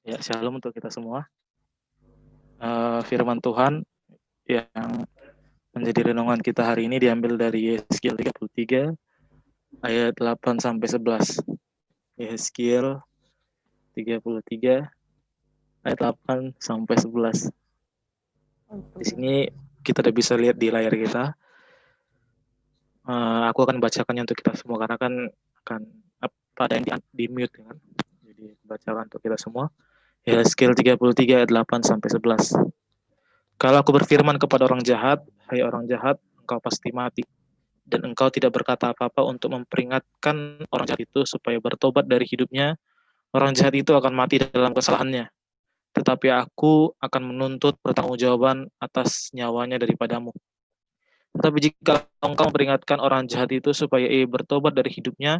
Ya, shalom untuk kita semua. Firman Tuhan yang menjadi renungan kita hari ini diambil dari Yeskiel 33 ayat 8 sampai 11. Yeskiel 33 ayat 8 sampai 11. Di sini kita udah bisa lihat di layar kita. Aku akan bacakannya untuk kita semua karena kan akan ada yang di mute kan. Jadi bacakan untuk kita semua. Yeskiel 33 ayat 8 sampai 11. Kalau aku berfirman kepada orang jahat, hai orang jahat, engkau pasti mati. Dan engkau tidak berkata apa-apa untuk memperingatkan orang jahat itu supaya bertobat dari hidupnya, orang jahat itu akan mati dalam kesalahannya. Tetapi aku akan menuntut pertanggungjawaban atas nyawanya daripadamu. Tetapi jika engkau memperingatkan orang jahat itu supaya ia bertobat dari hidupnya,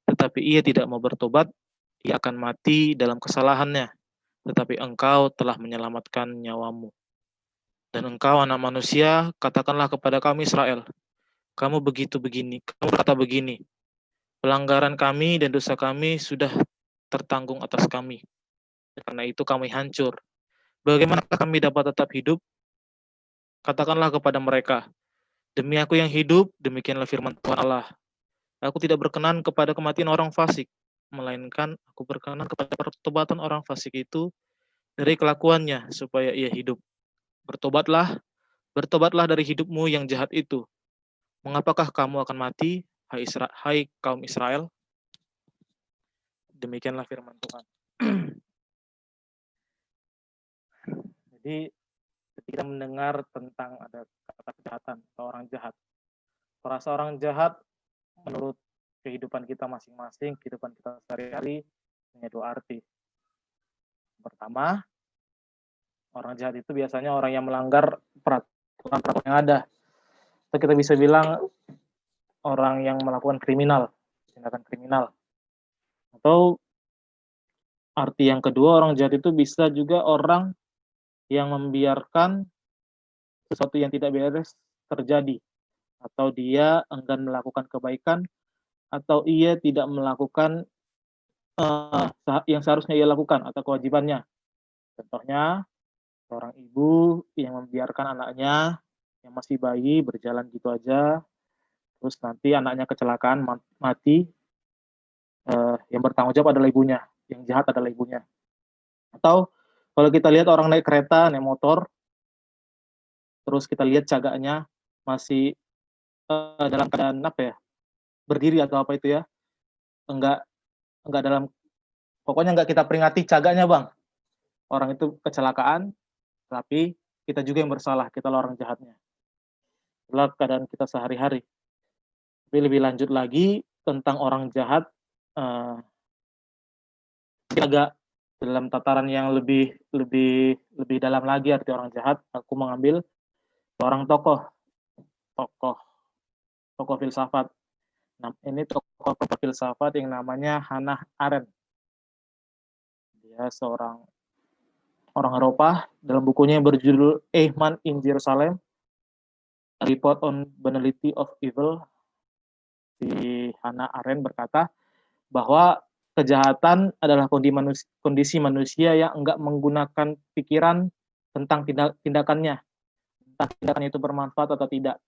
tetapi ia tidak mau bertobat, ia akan mati dalam kesalahannya. Tetapi engkau telah menyelamatkan nyawamu. Dan engkau anak manusia, katakanlah kepada kami Israel, kamu berkata begini, pelanggaran kami dan dosa kami sudah tertanggung atas kami. Karena itu kami hancur. Bagaimana kami dapat tetap hidup? Katakanlah kepada mereka, demi aku yang hidup, demikianlah firman Tuhan Allah. Aku tidak berkenan kepada kematian orang fasik, melainkan aku berkenan kepada pertobatan orang fasik itu dari kelakuannya, supaya ia hidup. Bertobatlah, bertobatlah dari hidupmu yang jahat itu. Mengapakah kamu akan mati, hai kaum Israel? Demikianlah firman Tuhan. Jadi ketika mendengar tentang ada kata kejahatan atau orang jahat, perasa orang jahat menurut kehidupan kita masing-masing, kehidupan kita sehari-hari punya dua arti. Pertama, orang jahat itu biasanya orang yang melanggar peraturan yang ada. Atau kita bisa bilang orang yang melakukan tindakan kriminal. Atau arti yang kedua, orang jahat itu bisa juga orang yang membiarkan sesuatu yang tidak beres terjadi, atau dia enggan melakukan kebaikan, atau ia tidak melakukan yang seharusnya ia lakukan atau kewajibannya. Contohnya, seorang ibu yang membiarkan anaknya yang masih bayi berjalan gitu aja, terus nanti anaknya kecelakaan mati, yang bertanggung jawab adalah ibunya, yang jahat adalah ibunya. Atau kalau kita lihat orang naik kereta, naik motor, terus kita lihat cagaknya masih dalam keadaan berdiri atau apa itu ya, enggak dalam, pokoknya enggak kita peringati cagaknya bang, orang itu kecelakaan, tapi kita juga yang bersalah, kita orang jahatnya. Itulah keadaan kita sehari-hari. Tapi lebih lanjut lagi tentang orang jahat, agak dalam tataran yang lebih dalam lagi arti orang jahat, aku mengambil seorang tokoh filsafat. Nah, ini tokoh filsafat yang namanya Hannah Arendt. Dia seorang orang Eropa. Dalam bukunya yang berjudul Eichmann in Jerusalem, A Report on Banality of Evil, si Hannah Arendt berkata bahwa kejahatan adalah kondisi manusia yang enggak menggunakan pikiran tentang tindakannya, entah tindakan itu bermanfaat atau tidak.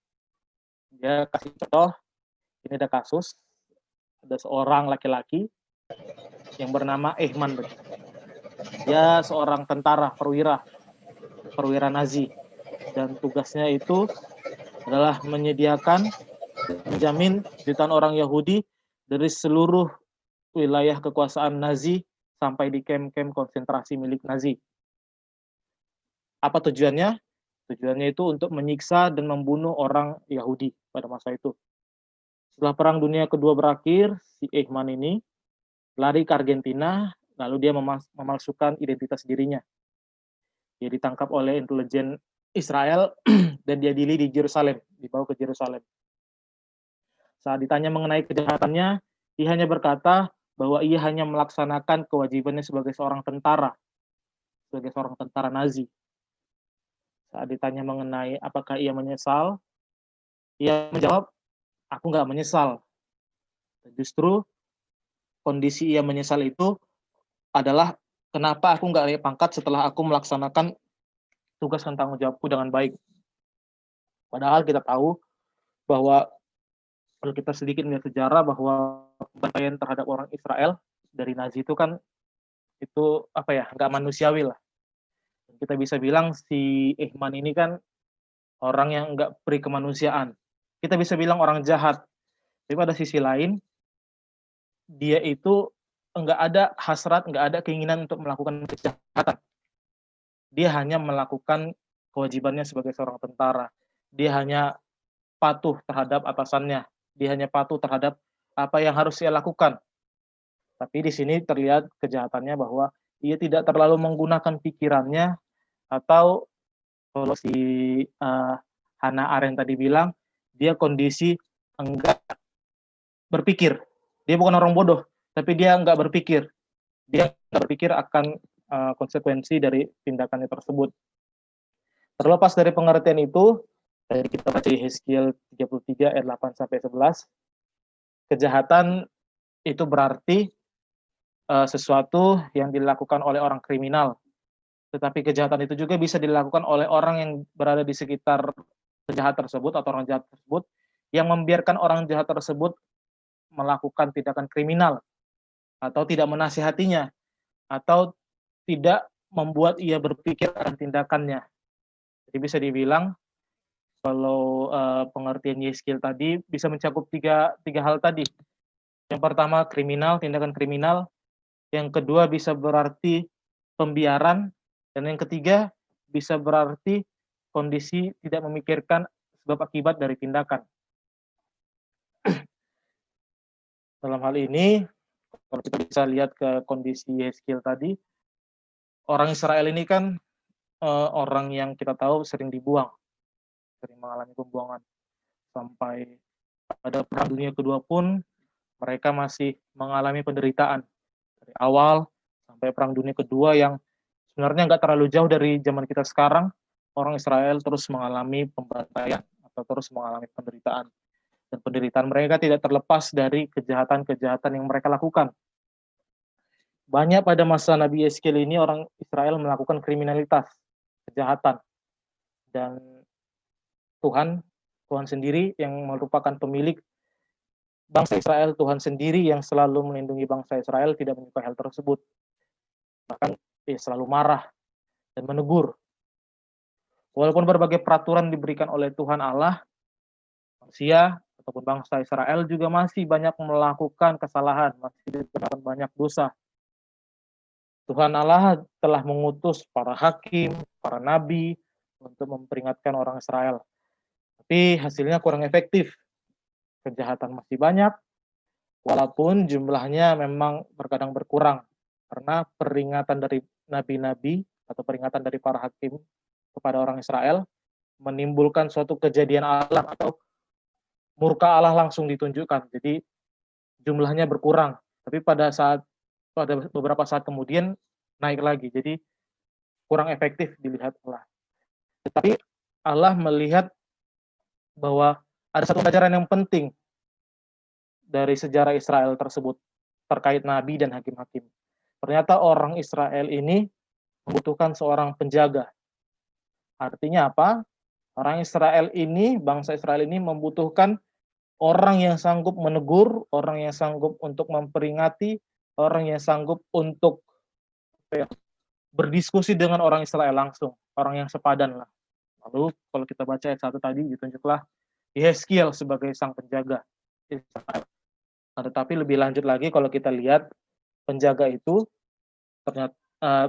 Dia kasih contoh, ini ada kasus, ada seorang laki-laki yang bernama Eichmann. Dia seorang tentara perwira Nazi, dan tugasnya itu adalah menjamin jutaan orang Yahudi dari seluruh wilayah kekuasaan Nazi sampai di kem-kem konsentrasi milik Nazi. Apa tujuannya? Tujuannya itu untuk menyiksa dan membunuh orang Yahudi pada masa itu. Setelah Perang Dunia Kedua berakhir, si Eichmann ini lari ke Argentina, lalu dia memalsukan identitas dirinya. Dia ditangkap oleh intelijen Israel dan diadili di Yerusalem, dibawa ke Yerusalem. Saat ditanya mengenai kejahatannya, ia hanya berkata bahwa ia hanya melaksanakan kewajibannya sebagai seorang tentara Nazi. Saat ditanya mengenai apakah ia menyesal, ia menjawab, aku nggak menyesal. Justru kondisi ia menyesal itu adalah Kenapa aku nggak naik pangkat setelah aku melaksanakan tugas dan tanggung jawabku dengan baik? Padahal kita tahu bahwa kalau kita sedikit melihat sejarah bahwa pencapaian terhadap orang Israel dari Nazi itu kan itu apa ya, nggak manusiawi lah. Kita bisa bilang si Ehman ini kan orang yang nggak beri kemanusiaan. Kita bisa bilang orang jahat. Tapi pada sisi lain, dia itu nggak ada hasrat, nggak ada keinginan untuk melakukan kejahatan. Dia hanya melakukan kewajibannya sebagai seorang tentara. Dia hanya patuh terhadap atasannya. Dia hanya patuh terhadap apa yang harus ia lakukan. Tapi di sini terlihat kejahatannya bahwa ia tidak terlalu menggunakan pikirannya atau kalau si Hannah Arendt tadi bilang dia kondisi enggak berpikir. Dia bukan orang bodoh, tapi dia enggak berpikir. Dia enggak berpikir akan konsekuensi dari tindakannya tersebut. Terlepas dari pengertian itu, tadi kita baca Yeskiel 33 ayat 8 sampai 11, kejahatan itu berarti sesuatu yang dilakukan oleh orang kriminal. Tetapi kejahatan itu juga bisa dilakukan oleh orang yang berada di sekitar penjahat tersebut atau orang jahat tersebut yang membiarkan orang jahat tersebut melakukan tindakan kriminal atau tidak menasihatinya atau tidak membuat ia berpikir akan tindakannya. Jadi bisa dibilang kalau pengertian Yeskiel tadi bisa mencakup tiga hal tadi. Yang pertama kriminal, tindakan kriminal. Yang kedua bisa berarti pembiaran. Dan yang ketiga bisa berarti kondisi tidak memikirkan sebab akibat dari tindakan. Dalam hal ini, kalau kita bisa lihat ke kondisi Yeskiel tadi, orang Israel ini kan orang yang kita tahu sering dibuang, sering mengalami pembuangan. Sampai pada Perang Dunia Kedua pun mereka masih mengalami penderitaan. Dari awal sampai Perang Dunia Kedua yang sebenarnya nggak terlalu jauh dari zaman kita sekarang, orang Israel terus mengalami pembantaian atau terus mengalami penderitaan. Dan penderitaan mereka tidak terlepas dari kejahatan-kejahatan yang mereka lakukan. Banyak pada masa Nabi Yeskiel ini orang Israel melakukan kriminalitas, kejahatan. Dan Tuhan sendiri yang merupakan pemilik bangsa Israel, Tuhan sendiri yang selalu melindungi bangsa Israel tidak menyukai hal tersebut. Bahkan dia selalu marah dan menegur. Walaupun berbagai peraturan diberikan oleh Tuhan Allah, manusia ataupun bangsa Israel juga masih banyak melakukan kesalahan, masih melakukan banyak dosa. Tuhan Allah telah mengutus para hakim, para nabi untuk memperingatkan orang Israel. Tapi hasilnya kurang efektif. Kejahatan masih banyak, walaupun jumlahnya memang terkadang berkurang. Karena peringatan dari nabi-nabi atau peringatan dari para hakim kepada orang Israel menimbulkan suatu kejadian alam atau murka Allah langsung ditunjukkan. Jadi jumlahnya berkurang. Tapi pada beberapa saat kemudian naik lagi. Jadi kurang efektif dilihat Allah. Tetapi Allah melihat bahwa ada satu pelajaran yang penting dari sejarah Israel tersebut terkait nabi dan hakim-hakim. Ternyata orang Israel ini membutuhkan seorang penjaga. Artinya apa? Orang Israel ini, bangsa Israel ini membutuhkan orang yang sanggup menegur, orang yang sanggup untuk memperingati, orang yang sanggup untuk berdiskusi dengan orang Israel langsung, orang yang sepadan lah. Lalu kalau kita baca ayat 1 tadi ditunjuklah Yeskiel sebagai sang penjaga Israel. Nah, tetapi lebih lanjut lagi kalau kita lihat penjaga itu ternyata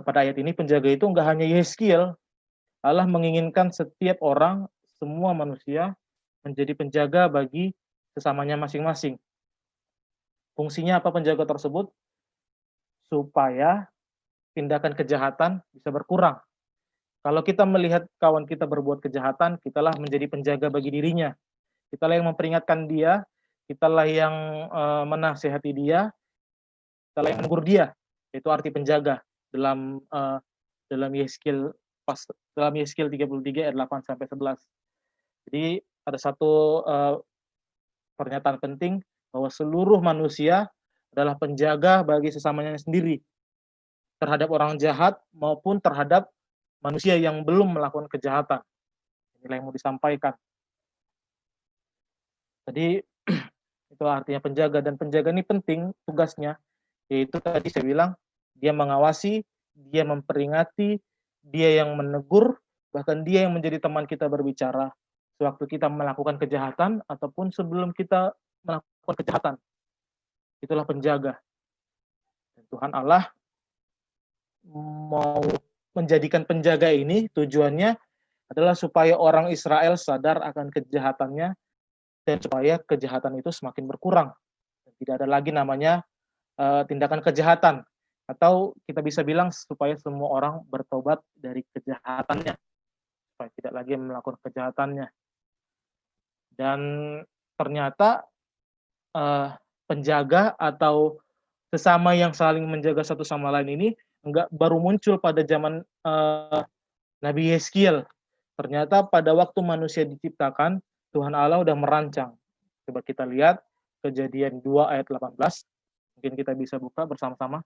pada ayat ini penjaga itu enggak hanya Yeskiel. Allah menginginkan setiap orang, semua manusia menjadi penjaga bagi sesamanya masing-masing. Fungsinya apa penjaga tersebut? Supaya tindakan kejahatan bisa berkurang. Kalau kita melihat kawan kita berbuat kejahatan, kitalah menjadi penjaga bagi dirinya. Kitalah yang memperingatkan dia, kitalah yang menasihati dia, kitalah yang menegur dia. Itu arti penjaga dalam Yeskiel dalam Yeskiel 33 ayat 8 sampai 11. Jadi ada satu pernyataan penting bahwa seluruh manusia adalah penjaga bagi sesamanya sendiri. terhadap orang jahat maupun terhadap manusia yang belum melakukan kejahatan. Inilah yang mau disampaikan. Jadi itu artinya penjaga, dan penjaga ini penting tugasnya, yaitu tadi saya bilang dia mengawasi, dia memperingati, dia yang menegur, bahkan dia yang menjadi teman kita berbicara sewaktu kita melakukan kejahatan ataupun sebelum kita melakukan kejahatan. Itulah penjaga. Dan Tuhan Allah mau menjadikan penjaga ini tujuannya adalah supaya orang Israel sadar akan kejahatannya dan supaya kejahatan itu semakin berkurang. Tidak ada lagi namanya tindakan kejahatan, atau kita bisa bilang supaya semua orang bertobat dari kejahatannya, supaya tidak lagi melakukan kejahatannya. Dan ternyata penjaga atau sesama yang saling menjaga satu sama lain ini enggak baru muncul pada zaman Nabi Yeskiel. Ternyata pada waktu manusia diciptakan, Tuhan Allah udah merancang. Coba kita lihat Kejadian 2 ayat 18. Mungkin kita bisa buka bersama-sama.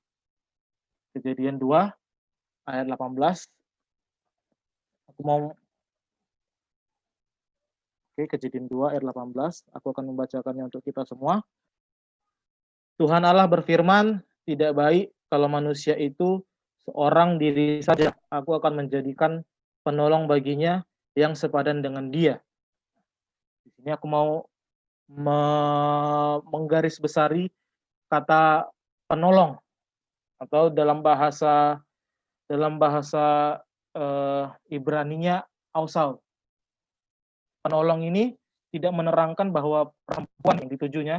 Kejadian 2 ayat 18. Aku mau Kejadian 2 ayat 18. Aku akan membacakannya untuk kita semua. Tuhan Allah berfirman, tidak baik kalau manusia itu seorang diri saja. Aku akan menjadikan penolong baginya yang sepadan dengan dia. Di sini aku mau menggarisbesari kata penolong, atau dalam bahasa Ibraninya ausal. Penolong ini tidak menerangkan bahwa perempuan yang ditujunya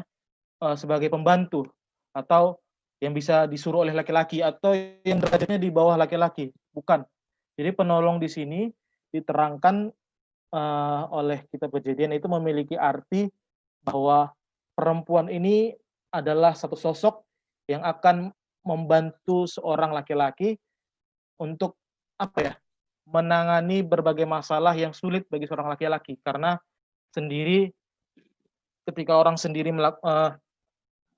sebagai pembantu atau yang bisa disuruh oleh laki-laki atau yang derajatnya di bawah laki-laki, bukan. Jadi penolong di sini diterangkan oleh kitab Kejadian itu memiliki arti bahwa perempuan ini adalah satu sosok yang akan membantu seorang laki-laki untuk menangani berbagai masalah yang sulit bagi seorang laki-laki, karena sendiri ketika orang sendiri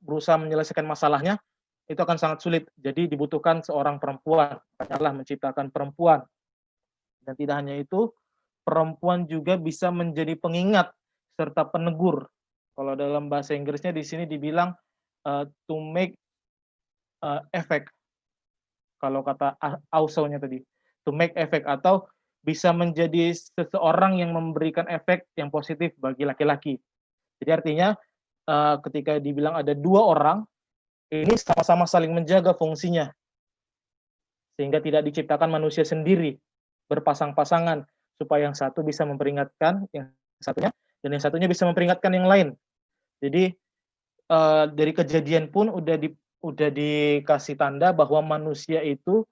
berusaha menyelesaikan masalahnya itu akan sangat sulit. Jadi dibutuhkan seorang perempuan. Allah menciptakan perempuan. Dan tidak hanya itu, perempuan juga bisa menjadi pengingat serta penegur. Kalau dalam bahasa Inggrisnya di sini dibilang to make effect. Kalau kata also-nya tadi, to make effect, atau bisa menjadi seseorang yang memberikan efek yang positif bagi laki-laki. Jadi artinya ketika dibilang ada dua orang, ini sama-sama saling menjaga fungsinya. Sehingga tidak diciptakan manusia sendiri, berpasang-pasangan, supaya yang satu bisa memperingatkan yang satunya, dan yang satunya bisa memperingatkan yang lain. Jadi dari Kejadian pun udah dikasih tanda bahwa manusia itu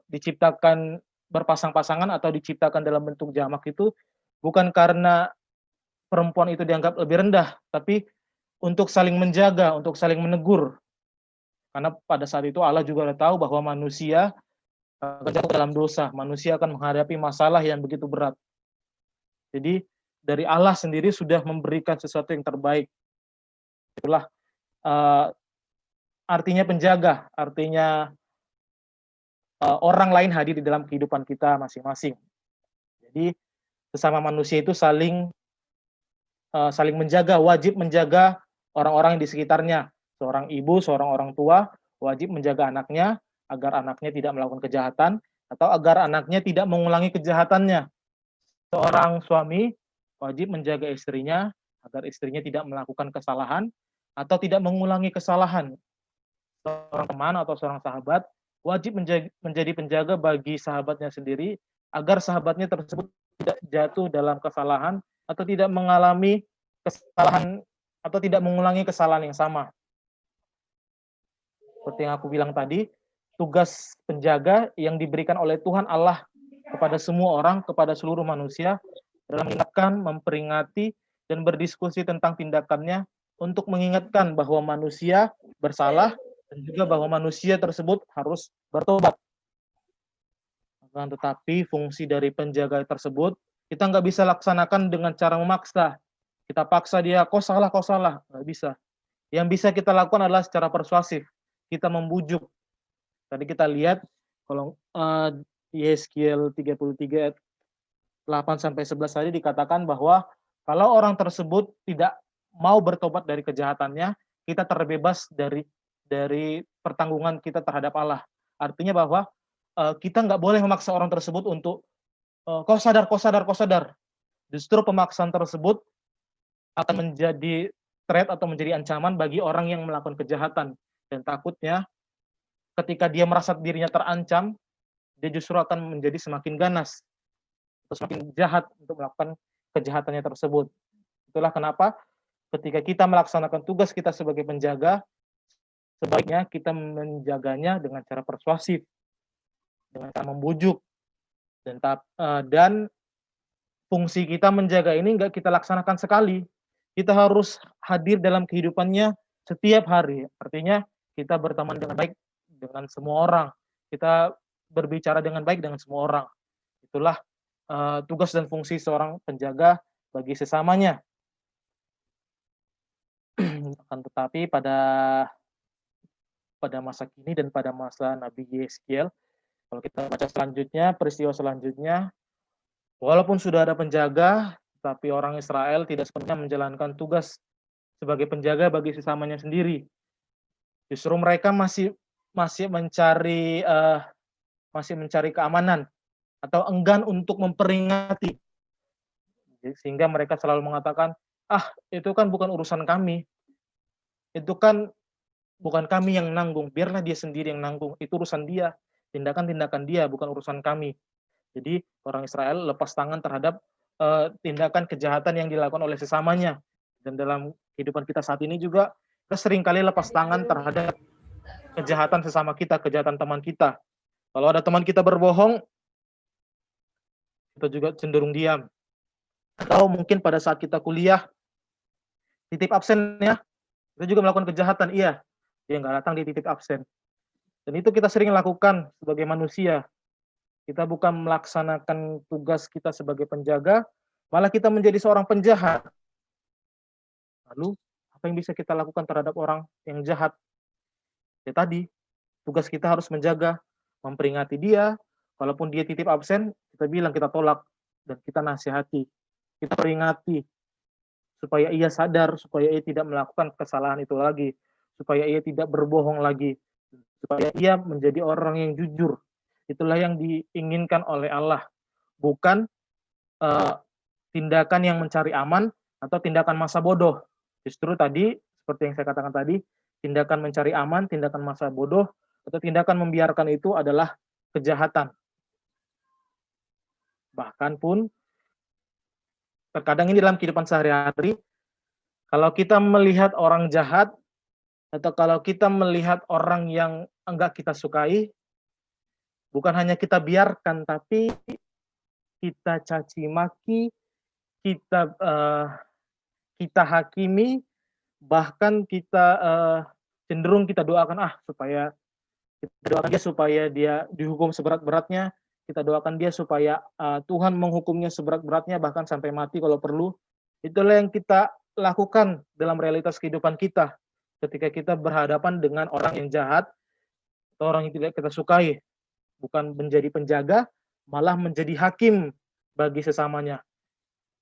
diciptakan berpasang-pasangan atau diciptakan dalam bentuk jamak itu bukan karena perempuan itu dianggap lebih rendah, tapi untuk saling menjaga, untuk saling menegur. Karena pada saat itu Allah juga udah tahu bahwa manusia jatuh dalam dosa, manusia akan menghadapi masalah yang begitu berat. Jadi dari Allah sendiri sudah memberikan sesuatu yang terbaik. Itulah artinya penjaga, artinya orang lain hadir di dalam kehidupan kita masing-masing. Jadi sesama manusia itu saling menjaga, wajib menjaga orang-orang di sekitarnya. Seorang ibu, seorang orang tua wajib menjaga anaknya agar anaknya tidak melakukan kejahatan atau agar anaknya tidak mengulangi kejahatannya. Seorang suami wajib menjaga istrinya agar istrinya tidak melakukan kesalahan atau tidak mengulangi kesalahan. Seorang teman atau seorang sahabat wajib menjadi penjaga bagi sahabatnya sendiri agar sahabatnya tersebut tidak jatuh dalam kesalahan atau tidak mengalami kesalahan atau tidak mengulangi kesalahan yang sama. Seperti yang aku bilang tadi, tugas penjaga yang diberikan oleh Tuhan Allah kepada semua orang, kepada seluruh manusia, dalam mengingatkan, memperingati, dan berdiskusi tentang tindakannya untuk mengingatkan bahwa manusia bersalah dan juga bahwa manusia tersebut harus bertobat. Tetapi fungsi dari penjaga tersebut kita nggak bisa laksanakan dengan cara memaksa. Kita paksa dia, kau salah, nggak bisa. Yang bisa kita lakukan adalah secara persuasif. Kita membujuk, Tadi kita lihat kalau Yeskiel 33 ayat 8 sampai 11 tadi dikatakan bahwa kalau orang tersebut tidak mau bertobat dari kejahatannya, kita terbebas dari pertanggungan kita terhadap Allah. Artinya bahwa kita nggak boleh memaksa orang tersebut untuk kau sadar, kau sadar, kau sadar. Justru pemaksaan tersebut akan menjadi threat atau menjadi ancaman bagi orang yang melakukan kejahatan. Dan takutnya ketika dia merasa dirinya terancam, dia justru akan menjadi semakin ganas atau semakin jahat untuk melakukan kejahatannya tersebut. Itulah kenapa ketika kita melaksanakan tugas kita sebagai penjaga, sebaiknya kita menjaganya dengan cara persuasif, dengan cara membujuk, dan fungsi kita menjaga ini nggak kita laksanakan sekali. Kita harus hadir dalam kehidupannya setiap hari. Artinya kita berteman dengan baik dengan semua orang. Kita berbicara dengan baik dengan semua orang. Itulah tugas dan fungsi seorang penjaga bagi sesamanya. Akan tetapi pada masa kini dan pada masa Nabi Yeskiel, kalau kita baca selanjutnya, peristiwa selanjutnya, walaupun sudah ada penjaga, tapi orang Israel tidak sepenuhnya menjalankan tugas sebagai penjaga bagi sesamanya sendiri. Justru mereka masih mencari keamanan atau enggan untuk memperingati, sehingga mereka selalu mengatakan, itu kan bukan urusan kami, itu kan bukan kami yang nanggung, biarlah dia sendiri yang nanggung, itu urusan dia, tindakan-tindakan dia, bukan urusan kami. Jadi orang Israel lepas tangan terhadap tindakan kejahatan yang dilakukan oleh sesamanya. Dan dalam kehidupan kita saat ini juga, kita seringkali lepas tangan terhadap kejahatan sesama kita, kejahatan teman kita. Kalau ada teman kita berbohong, kita juga cenderung diam. Atau mungkin pada saat kita kuliah, titip absen ya, kita juga melakukan kejahatan, iya, dia nggak datang, dia titip absen. Dan itu kita sering lakukan sebagai manusia. Kita bukan melaksanakan tugas kita sebagai penjaga, malah kita menjadi seorang penjahat. Lalu, apa yang bisa kita lakukan terhadap orang yang jahat? Ya tadi, tugas kita harus menjaga, memperingati dia, walaupun dia titip absen, kita bilang, kita tolak, dan kita nasihati. Kita peringati, supaya ia sadar, supaya ia tidak melakukan kesalahan itu lagi, supaya ia tidak berbohong lagi, supaya ia menjadi orang yang jujur. Itulah yang diinginkan oleh Allah, bukan tindakan yang mencari aman atau tindakan masa bodoh. Justru tadi, seperti yang saya katakan tadi, tindakan mencari aman, tindakan masa bodoh, atau tindakan membiarkan itu adalah kejahatan. Bahkan pun, terkadang ini dalam kehidupan sehari-hari, kalau kita melihat orang jahat, atau kalau kita melihat orang yang enggak kita sukai, bukan hanya kita biarkan, tapi kita caci maki, kita hakimi, bahkan kita cenderung kita doakan supaya dia dihukum seberat-beratnya, kita doakan dia supaya Tuhan menghukumnya seberat-beratnya, bahkan sampai mati kalau perlu. Itulah yang kita lakukan dalam realitas kehidupan kita ketika kita berhadapan dengan orang yang jahat atau orang yang tidak kita sukai. Bukan menjadi penjaga, malah menjadi hakim bagi sesamanya.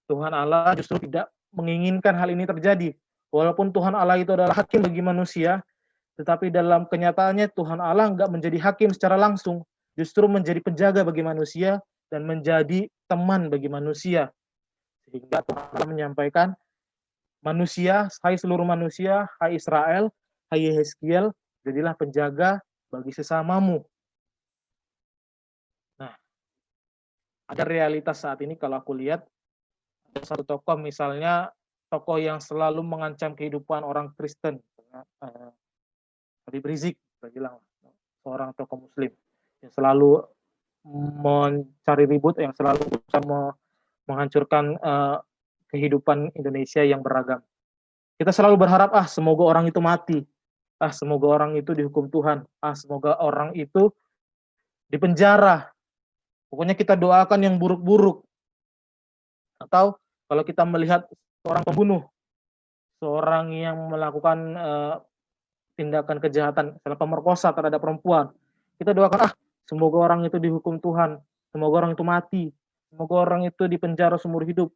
Tuhan Allah justru tidak menginginkan hal ini terjadi. Walaupun Tuhan Allah itu adalah hakim bagi manusia, tetapi dalam kenyataannya Tuhan Allah enggak menjadi hakim secara langsung, justru menjadi penjaga bagi manusia dan menjadi teman bagi manusia. Sehingga Tuhan Allah menyampaikan, manusia, hai seluruh manusia, hai Israel, hai Yeskiel, jadilah penjaga bagi sesamamu. Nah, ada realitas saat ini kalau aku lihat, ada satu tokoh misalnya, tokoh yang selalu mengancam kehidupan orang Kristen, Habib Rizik, saya bilang, seorang tokoh Muslim yang selalu mencari ribut, yang selalu berusaha menghancurkan kehidupan Indonesia yang beragam. Kita selalu berharap, semoga orang itu mati, semoga orang itu dihukum Tuhan, semoga orang itu dipenjara. Pokoknya kita doakan yang buruk-buruk. Atau kalau kita melihat seorang pembunuh, seorang yang melakukan tindakan kejahatan, misalnya pemerkosa terhadap perempuan, Kita doakan, semoga orang itu dihukum Tuhan, semoga orang itu mati, semoga orang itu dipenjara seumur hidup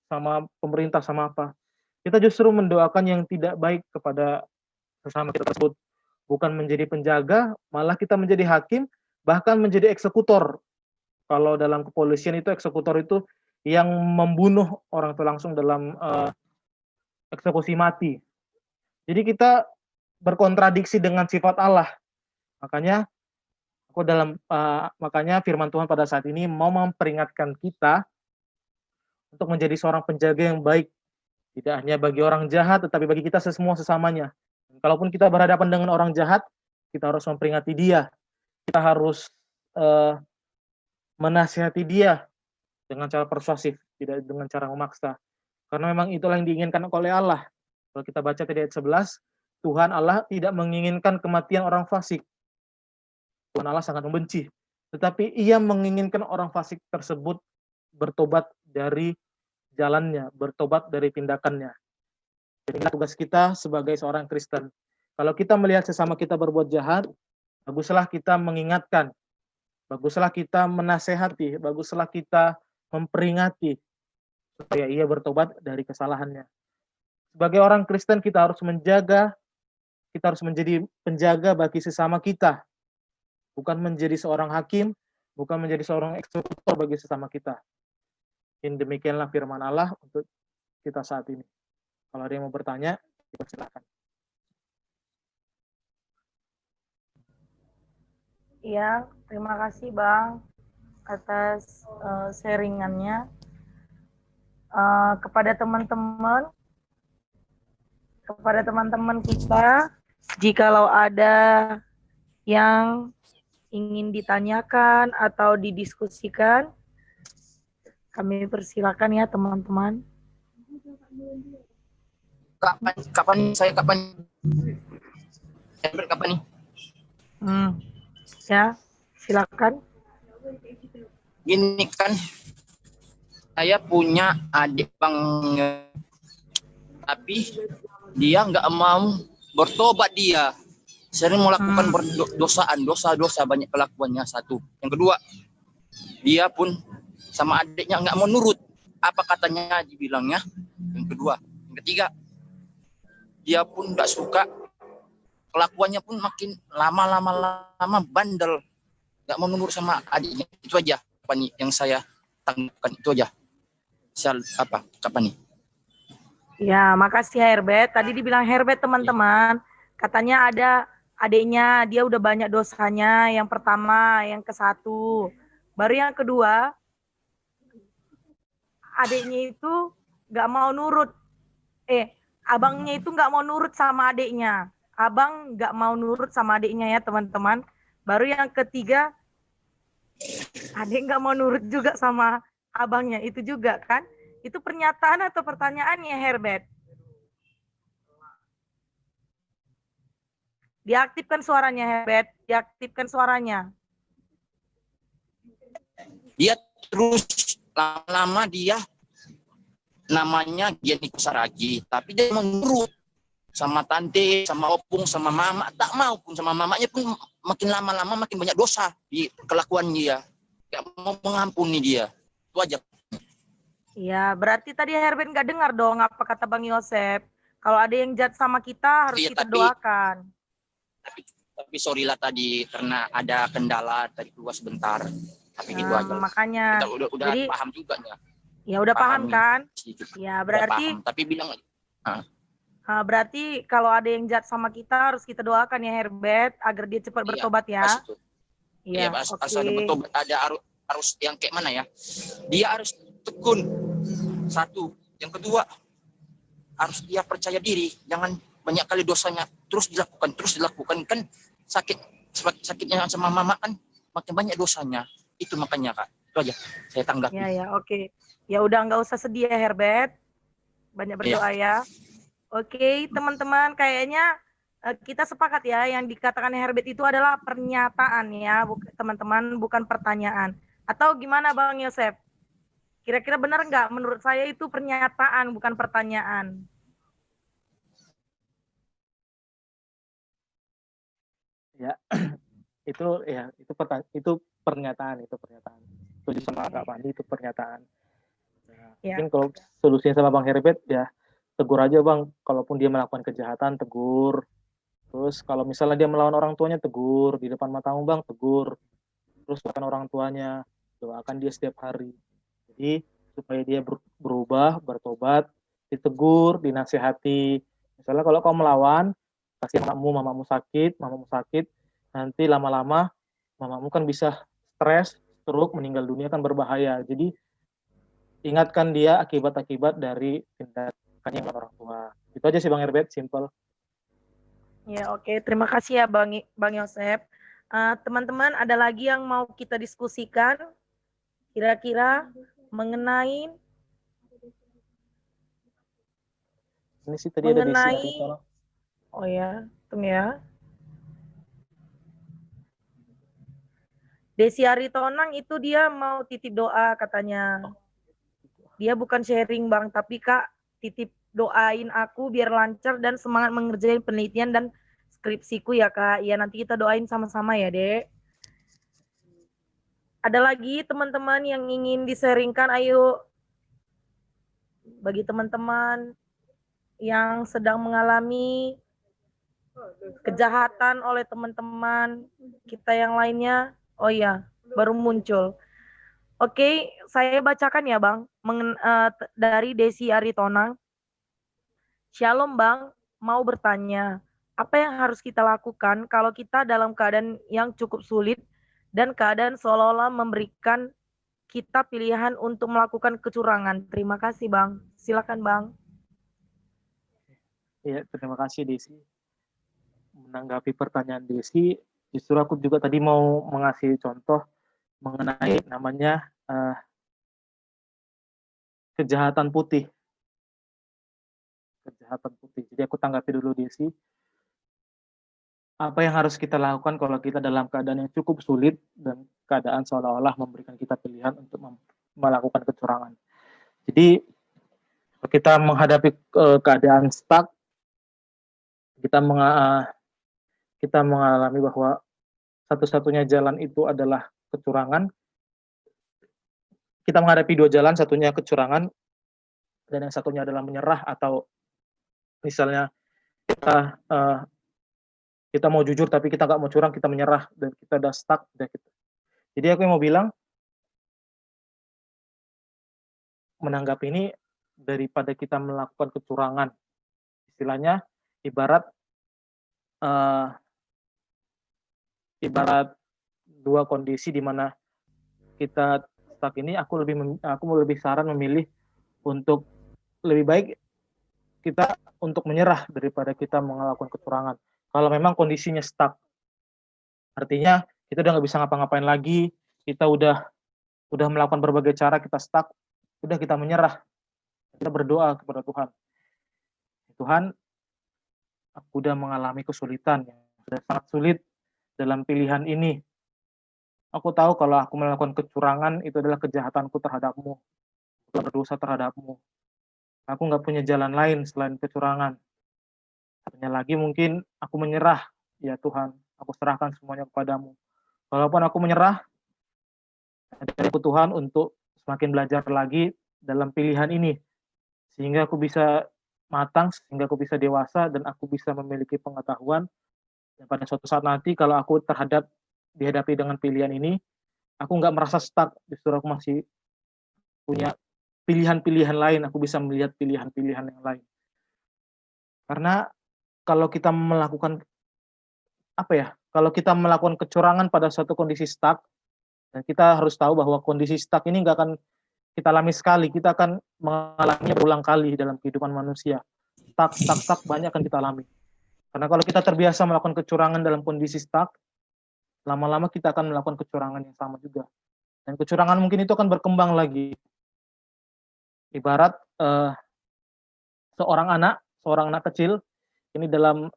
sama pemerintah, sama apa. Kita justru mendoakan yang tidak baik kepada sesama kita tersebut. Bukan menjadi penjaga, malah kita menjadi hakim, bahkan menjadi eksekutor. Kalau dalam kepolisian itu eksekutor itu yang membunuh orang itu langsung dalam eksekusi mati. Jadi kita berkontradiksi dengan sifat Allah. Makanya makanya firman Tuhan pada saat ini mau memperingatkan kita untuk menjadi seorang penjaga yang baik, tidak hanya bagi orang jahat, tetapi bagi kita semua sesamanya. Kalaupun kita berhadapan dengan orang jahat, kita harus memperingati dia. Kita harus menasihati dia dengan cara persuasif, tidak dengan cara memaksa. Karena memang itulah yang diinginkan oleh Allah. Kalau kita baca di ayat 11, Tuhan Allah tidak menginginkan kematian orang fasik. Tuhan Allah sangat membenci. Tetapi ia menginginkan orang fasik tersebut bertobat dari jalannya, bertobat dari tindakannya. Jadi tugas kita sebagai seorang Kristen. Kalau kita melihat sesama kita berbuat jahat, baguslah kita mengingatkan, baguslah kita menasehati, baguslah kita memperingati supaya ia bertobat dari kesalahannya. Sebagai orang Kristen kita harus menjaga, kita harus menjadi penjaga bagi sesama kita. Bukan menjadi seorang hakim, bukan menjadi seorang eksekutor bagi sesama kita. Ini demikianlah firman Allah untuk kita saat ini. Kalau ada yang mau bertanya, silakan. Iya, terima kasih Bang atas sharingannya. Kepada teman-teman kita, jikalau ada yang ingin ditanyakan atau didiskusikan, kami persilakan ya teman-teman. Kapan nih? Ya, silakan. Gini kan, saya punya adik Bang, tapi dia nggak mau bertobat. Dia sering melakukan dosa banyak kelakuannya. Satu, yang kedua, dia pun sama adiknya nggak mau nurut apa katanya dibilangnya. Yang kedua, yang ketiga, dia pun nggak suka, kelakuannya pun makin lama bandel, nggak mau nurut sama adiknya. Itu aja yang saya tanggapkan, itu aja. Kapan nih? Ya, makasih Herbert. Tadi dibilang Herbert teman-teman, katanya ada adiknya, dia udah banyak dosanya. Yang pertama, yang ke-1. Baru yang kedua, adiknya itu nggak mau nurut. Abangnya itu nggak mau nurut sama adiknya. Abang nggak mau nurut sama adiknya ya teman-teman. Baru yang ketiga, adik nggak mau nurut juga sama abangnya. Itu juga kan? Itu pernyataan atau pertanyaannya Herbert? Diaktifkan suaranya Herbert. Diaktifkan suaranya. Dia terus lama-lama dia namanya Gianni Kusaragi, tapi dia menurut sama tante, sama opung, sama mama. Tak mau pun sama mamanya pun makin lama-lama makin banyak dosa di kelakuan dia. Gak mau mengampuni dia. Itu aja. Iya, berarti tadi Herbert nggak dengar dong apa kata Bang Yosep. Kalau ada yang jahat sama kita harus kita doakan. Tapi sorry lah tadi karena ada kendala tadi keluar sebentar. Tapi gitu aja. Makanya. Kita udah jadi, paham juga ya. Ya udah paham kan? Ya berarti. Paham, tapi bilang. Berarti kalau ada yang jahat sama kita harus kita doakan ya Herbert agar dia cepat bertobat ya. Iya, asal dia bertobat. Ada harus yang kayak mana ya? Dia harus tekun. Satu. Yang kedua, harus dia percaya diri. Jangan banyak kali dosanya terus dilakukan kan sakitnya sama mama kan makin banyak dosanya. Itu makanya Kak. Itu aja saya tanggapi. Ya, oke. Ya udah nggak usah sedih ya Herbert. Banyak berdoa ya. Oke, teman-teman, kayaknya kita sepakat ya yang dikatakan Herbert itu adalah pernyataan ya, teman-teman, bukan pertanyaan. Atau gimana Bang Yosep? Kira-kira benar nggak? Menurut saya itu pernyataan, bukan pertanyaan. Ya, itu ya itu pernyataan. Setuju sama Kak Fandi, itu pernyataan. Nah, Ya. mungkin kalau solusinya sama Bang Herbert ya tegur aja Bang, kalaupun dia melakukan kejahatan tegur. Terus kalau misalnya dia melawan orang tuanya tegur, di depan matamu Bang tegur. Terus bahkan orang tuanya, doakan dia setiap hari. Jadi supaya dia berubah, bertobat, ditegur, dinasehati. Misalnya kalau kau melawan, pasti mamamu sakit, nanti lama-lama mamamu kan bisa stres, stroke, meninggal dunia kan berbahaya. Jadi ingatkan dia akibat-akibat dari tindakannya orang tua. Itu aja sih Bang Herbert, simple. Ya, oke. Terima kasih ya Bang Yosep. Teman-teman, ada lagi yang mau kita diskusikan kira-kira mengenai Ini sih tadi ada Desi Ari, tolong. Oh ya, tunggu ya. Desi Aritonang itu dia mau titip doa katanya. Dia bukan sharing Bang, tapi Kak titip doain aku biar lancar dan semangat mengerjain penelitian dan skripsiku ya Kak. Ya nanti kita doain sama-sama ya Dek. Ada lagi teman-teman yang ingin disaringkan, ayo. Bagi teman-teman yang sedang mengalami kejahatan oleh teman-teman kita yang lainnya. Oh ya, baru muncul. Oke, saya bacakan ya Bang, dari Desi Aritonang. Shalom Bang, mau bertanya, apa yang harus kita lakukan kalau kita dalam keadaan yang cukup sulit dan keadaan seolah-olah memberikan kita pilihan untuk melakukan kecurangan? Terima kasih Bang. Silakan Bang. Ya, terima kasih Desi. Menanggapi pertanyaan Desi, justru aku juga tadi mau mengasih contoh mengenai namanya kejahatan putih. Jadi aku tanggapi dulu Desi. Apa yang harus kita lakukan kalau kita dalam keadaan yang cukup sulit dan keadaan seolah-olah memberikan kita pilihan untuk melakukan kecurangan. Jadi kita menghadapi keadaan stuck, kita mengalami bahwa satu-satunya jalan itu adalah kecurangan. Kita menghadapi dua jalan, satunya kecurangan dan yang satunya adalah menyerah, atau misalnya kita mau jujur tapi kita nggak mau curang, kita menyerah dan kita udah stuck. Jadi aku yang mau bilang, menanggapi ini, daripada kita melakukan kecurangan, istilahnya ibarat dua kondisi di mana kita stuck ini, aku lebih saran memilih untuk lebih baik kita untuk menyerah daripada kita melakukan kecurangan. Kalau memang kondisinya stuck, artinya kita udah nggak bisa ngapa-ngapain lagi, kita udah melakukan berbagai cara, kita stuck, udah kita menyerah, kita berdoa kepada Tuhan. Tuhan, aku udah mengalami kesulitan yang sudah sangat sulit dalam pilihan ini. Aku tahu kalau aku melakukan kecurangan itu adalah kejahatanku terhadapmu, berdosa terhadapmu. Aku nggak punya jalan lain selain kecurangan. Hanya lagi mungkin aku menyerah, ya Tuhan, aku serahkan semuanya kepadamu. Walaupun aku menyerah, dari Tuhan untuk semakin belajar lagi dalam pilihan ini, sehingga aku bisa matang, sehingga aku bisa dewasa, dan aku bisa memiliki pengetahuan. Dan pada suatu saat nanti, kalau aku dihadapi dengan pilihan ini, aku nggak merasa stuck, justru aku masih punya pilihan-pilihan lain, aku bisa melihat pilihan-pilihan yang lain. Karena kalau kita melakukan kalau kita melakukan kecurangan pada suatu kondisi stuck, dan kita harus tahu bahwa kondisi stuck ini nggak akan kita alami sekali, kita akan mengalaminya berulang kali dalam kehidupan manusia. Stuck banyak akan kita alami. Karena kalau kita terbiasa melakukan kecurangan dalam kondisi stuck, lama-lama kita akan melakukan kecurangan yang sama juga. Dan kecurangan mungkin itu akan berkembang lagi. Ibarat seorang anak kecil, ini dalam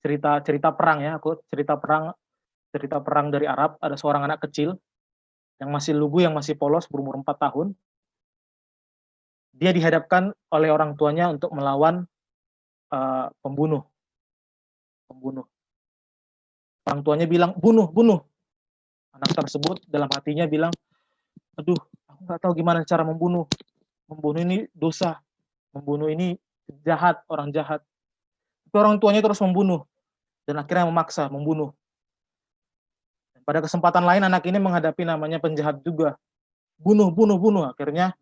cerita perang ya, cerita perang dari Arab. Ada seorang anak kecil yang masih lugu, yang masih polos, berumur 4 tahun. Dia dihadapkan oleh orang tuanya untuk melawan pembunuh. Orang tuanya bilang, bunuh, bunuh. Anak tersebut dalam hatinya bilang, aduh, aku nggak tahu gimana cara membunuh. Membunuh ini dosa. Membunuh ini jahat, orang jahat. Tapi orang tuanya terus membunuh. Dan akhirnya memaksa membunuh. Pada kesempatan lain anak ini menghadapi namanya penjahat juga. Bunuh, bunuh, bunuh. Akhirnya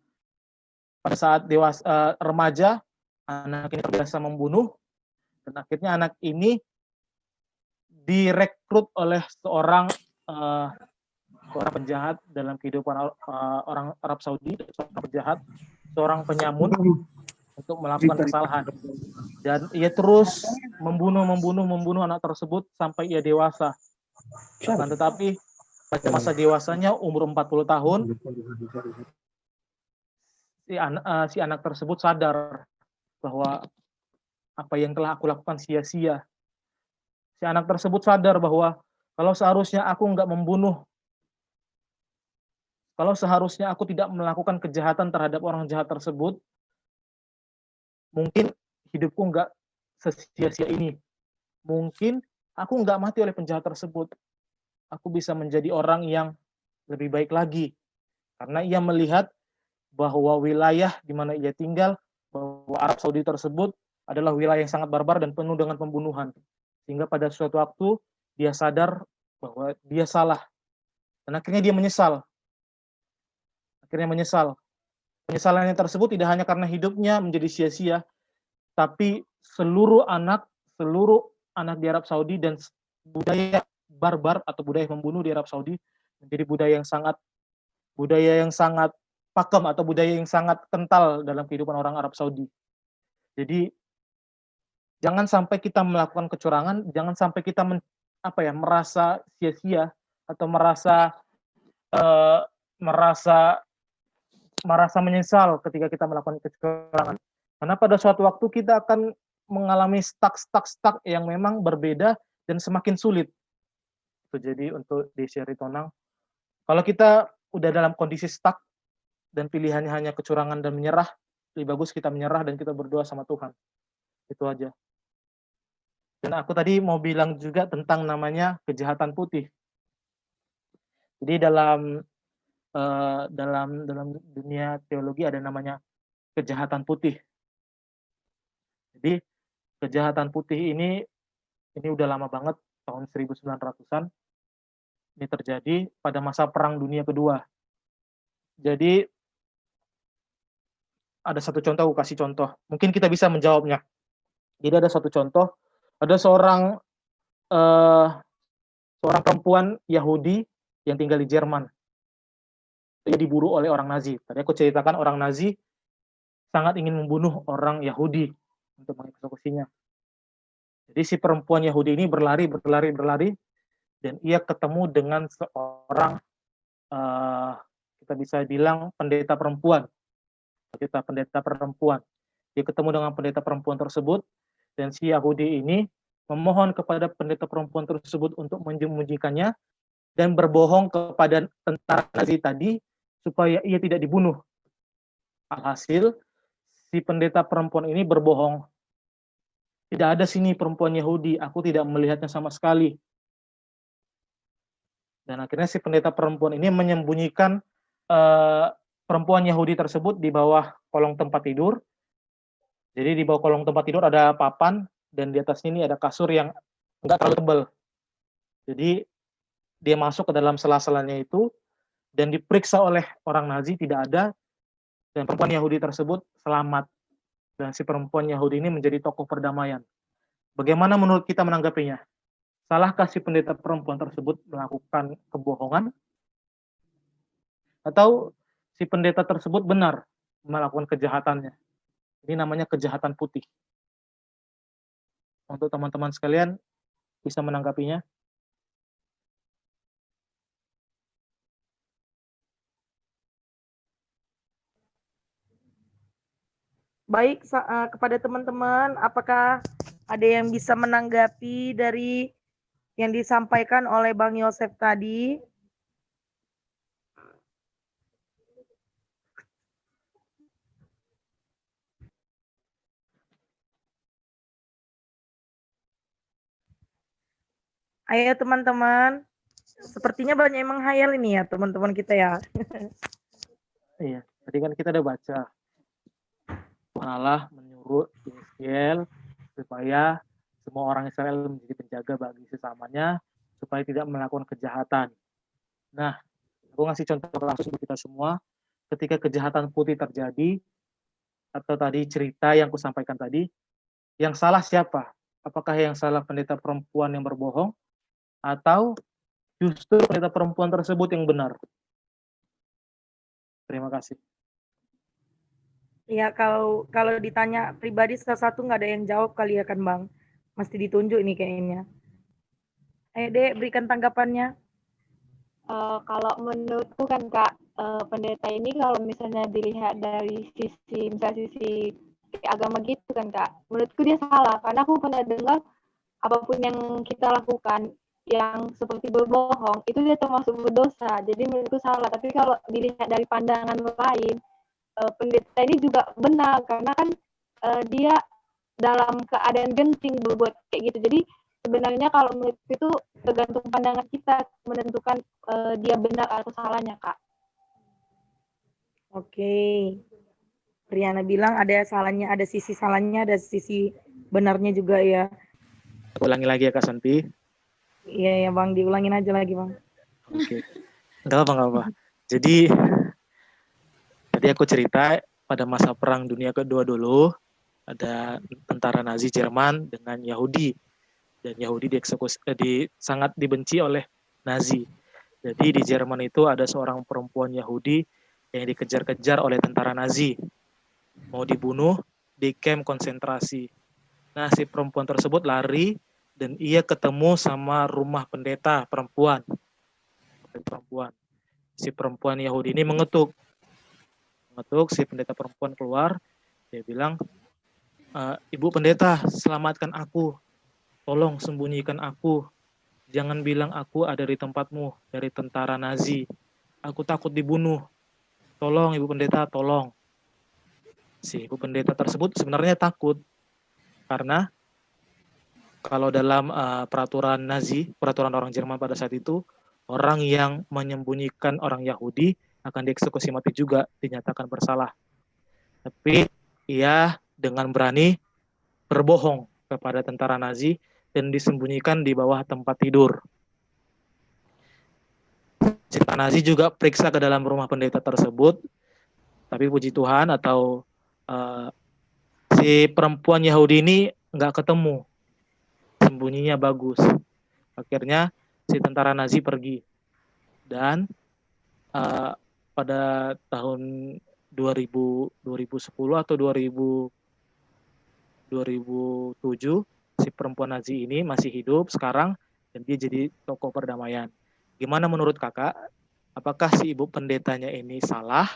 pada saat dewasa remaja, anak ini terbiasa membunuh. Dan akhirnya anak ini direkrut oleh seorang penjahat dalam kehidupan orang Arab Saudi, seorang penjahat, seorang penyamun untuk melakukan kesalahan. Dan ia terus membunuh anak tersebut sampai ia dewasa. Akan tetapi pada masa dewasanya umur 40 tahun, si anak tersebut sadar bahwa apa yang telah aku lakukan sia-sia. Si anak tersebut sadar bahwa kalau seharusnya aku nggak membunuh, kalau seharusnya aku tidak melakukan kejahatan terhadap orang jahat tersebut, mungkin hidupku nggak sesia-sia ini. Mungkin aku nggak mati oleh penjahat tersebut. Aku bisa menjadi orang yang lebih baik lagi. Karena ia melihat bahwa wilayah di mana ia tinggal, bahwa Arab Saudi tersebut adalah wilayah yang sangat barbar dan penuh dengan pembunuhan. Sehingga pada suatu waktu dia sadar bahwa dia salah. Dan akhirnya dia menyesal. Penyesalannya tersebut tidak hanya karena hidupnya menjadi sia-sia, tapi seluruh anak di Arab Saudi dan budaya barbar atau budaya membunuh di Arab Saudi menjadi budaya yang sangat pakem atau budaya yang sangat kental dalam kehidupan orang Arab Saudi. Jadi jangan sampai kita melakukan kecurangan, jangan sampai kita merasa sia-sia atau merasa menyesal ketika kita melakukan kecurangan. Karena pada suatu waktu kita akan mengalami stuck yang memang berbeda dan semakin sulit. Jadi untuk Desi Aritonang, kalau kita udah dalam kondisi stuck dan pilihannya hanya kecurangan dan menyerah, lebih bagus kita menyerah dan kita berdoa sama Tuhan. Itu aja. Dan aku tadi mau bilang juga tentang namanya kejahatan putih. Jadi dalam dunia teologi ada namanya kejahatan putih. Jadi kejahatan putih ini udah lama banget, tahun 1900-an. Ini terjadi pada masa Perang Dunia Kedua. Jadi ada satu contoh, aku kasih contoh. Mungkin kita bisa menjawabnya. Jadi ada satu contoh, ada seorang perempuan Yahudi yang tinggal di Jerman. Dia diburu oleh orang Nazi. Tadi aku ceritakan orang Nazi sangat ingin membunuh orang Yahudi untuk mengeksekusinya. Jadi si perempuan Yahudi ini berlari, dan ia ketemu dengan seorang kita bisa bilang pendeta perempuan. Dia ketemu dengan pendeta perempuan tersebut, dan si Yahudi ini memohon kepada pendeta perempuan tersebut untuk menyembunyikannya dan berbohong kepada tentara Nazi tadi supaya ia tidak dibunuh. Alhasil, si pendeta perempuan ini berbohong. Tidak ada sini perempuan Yahudi, aku tidak melihatnya sama sekali. Dan akhirnya si pendeta perempuan ini menyembunyikan perempuan Yahudi tersebut di bawah kolong tempat tidur. Jadi di bawah kolong tempat tidur ada papan, dan di atasnya ini ada kasur yang enggak terlalu tebal. Jadi dia masuk ke dalam sela-selanya itu, dan diperiksa oleh orang Nazi, tidak ada, dan perempuan Yahudi tersebut selamat. Dan si perempuan Yahudi ini menjadi tokoh perdamaian. Bagaimana menurut kita menanggapinya? Salahkah si pendeta perempuan tersebut melakukan kebohongan? Atau si pendeta tersebut benar melakukan kejahatannya? Ini namanya kejahatan putih. Untuk teman-teman sekalian bisa menanggapinya. Baik, kepada teman-teman, apakah ada yang bisa menanggapi dari yang disampaikan oleh Bang Yosef tadi? Ayo teman-teman, sepertinya banyak yang menghayal ini ya teman-teman kita ya. Iya, tadi kan kita udah baca. Tuhan Allah menyuruh Yeskiel supaya semua orang Israel menjadi penjaga bagi sesamanya supaya tidak melakukan kejahatan. Nah, aku ngasih contoh langsung untuk kita semua. Ketika kejahatan putih terjadi, atau tadi cerita yang aku sampaikan tadi, yang salah siapa? Apakah yang salah pendeta perempuan yang berbohong, atau justru pendeta perempuan tersebut yang benar? Terima kasih. Ya kalau ditanya pribadi satu-satu nggak ada yang jawab kali ya kan Bang. Mesti ditunjuk ini kayaknya. Ayo Dek, berikan tanggapannya. Kalau menurutku kan Kak, pendeta ini kalau misalnya dilihat dari sisi agama gitu kan Kak, menurutku dia salah karena aku pernah dengar apapun yang kita lakukan yang seperti berbohong itu dia termasuk berdosa. Jadi menurutku salah. Tapi kalau dilihat dari pandangan lain, pendeta ini juga benar karena kan dia dalam keadaan genting berbuat kayak gitu. Jadi sebenarnya kalau menurut itu tergantung pandangan kita menentukan dia benar atau salahnya Kak. Oke. Riana bilang ada salahnya, ada sisi benarnya juga ya. Ulangi lagi ya Kak Santi. Iya ya Bang, diulangin aja lagi Bang. Oke. Enggak apa-apa. Jadi tadi aku cerita pada masa Perang Dunia Kedua dulu, ada tentara Nazi Jerman dengan Yahudi. Dan Yahudi sangat dibenci oleh Nazi. Jadi di Jerman itu ada seorang perempuan Yahudi yang dikejar-kejar oleh tentara Nazi. Mau dibunuh di kamp konsentrasi. Nah, si perempuan tersebut lari dan ia ketemu sama rumah pendeta perempuan. Si perempuan Yahudi ini mengetuk, si pendeta perempuan keluar, dia bilang, Ibu pendeta, selamatkan aku, tolong sembunyikan aku, jangan bilang aku ada di tempatmu, dari tentara Nazi, aku takut dibunuh, tolong Ibu pendeta, tolong. Si Ibu pendeta tersebut sebenarnya takut, karena kalau dalam peraturan Nazi, peraturan orang Jerman pada saat itu, orang yang menyembunyikan orang Yahudi akan dieksekusi mati juga, dinyatakan bersalah. Tapi ia dengan berani berbohong kepada tentara Nazi dan disembunyikan di bawah tempat tidur. Tentara Nazi juga periksa ke dalam rumah pendeta tersebut, tapi puji Tuhan atau si perempuan Yahudi ini nggak ketemu, sembunyinya bagus. Akhirnya si tentara Nazi pergi. Dan pada tahun 2010 atau 2007 si perempuan Nazi ini masih hidup sekarang dan dia jadi tokoh perdamaian. Gimana menurut kakak? Apakah si ibu pendetanya ini salah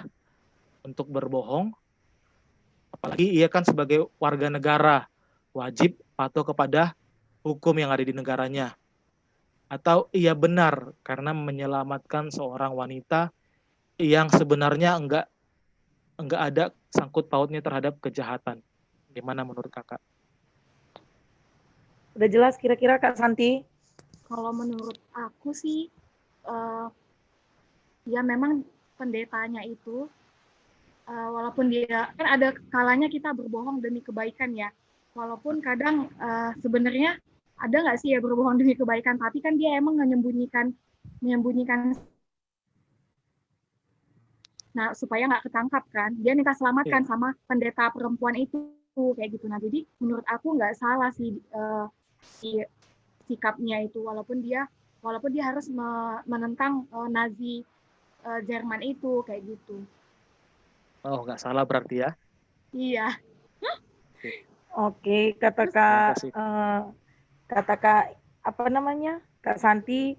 untuk berbohong? Apalagi ia kan sebagai warga negara wajib patuh kepada hukum yang ada di negaranya. Atau ia benar karena menyelamatkan seorang wanita yang sebenarnya enggak ada sangkut pautnya terhadap kejahatan. Gimana menurut kakak? Udah jelas kira-kira Kak Santi? Kalau menurut aku sih, ya memang pendetanya itu, walaupun dia kan ada kalanya kita berbohong demi kebaikan ya. Walaupun kadang sebenarnya ada nggak sih ya berbohong demi kebaikan, tapi kan dia emang menyembunyikan. Nah, supaya nggak ketangkap kan, dia minta selamatkan sama pendeta perempuan itu kayak gitu. Nah, jadi menurut aku nggak salah sih sikapnya itu, walaupun dia harus menentang Nazi Jerman itu kayak gitu. Oh, nggak salah berarti ya? Iya. Oke, kata Kak apa namanya? Kak Santi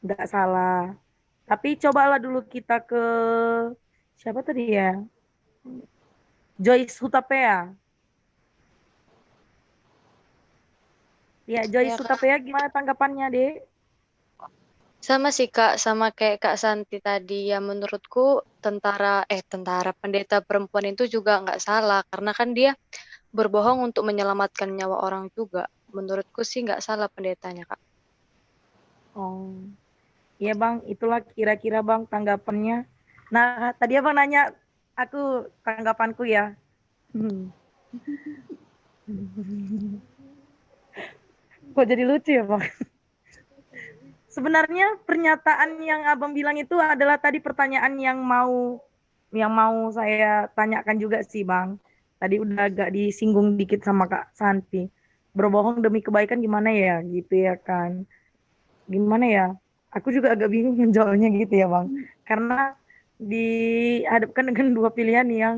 nggak salah. Tapi cobalah dulu kita ke siapa tadi ya? Joyce Hutapea. Ya, Joyce Hutapea gimana tanggapannya, Dek? Sama sih Kak, sama kayak Kak Santi tadi ya, menurutku tentara pendeta perempuan itu juga nggak salah karena kan dia berbohong untuk menyelamatkan nyawa orang juga. Menurutku sih nggak salah pendetanya Kak. Oh, iya Bang, itulah kira-kira Bang tanggapannya. Nah, tadi Abang nanya aku tanggapanku ya. Kok jadi lucu ya Bang? Sebenarnya pernyataan yang Abang bilang itu adalah tadi pertanyaan yang mau saya tanyakan juga sih Bang. Tadi udah agak disinggung dikit sama Kak Santi. Berbohong demi kebaikan gimana ya gitu ya kan. Gimana ya? Aku juga agak bingung menjawabnya gitu ya Bang. Karena dihadapkan dengan dua pilihan yang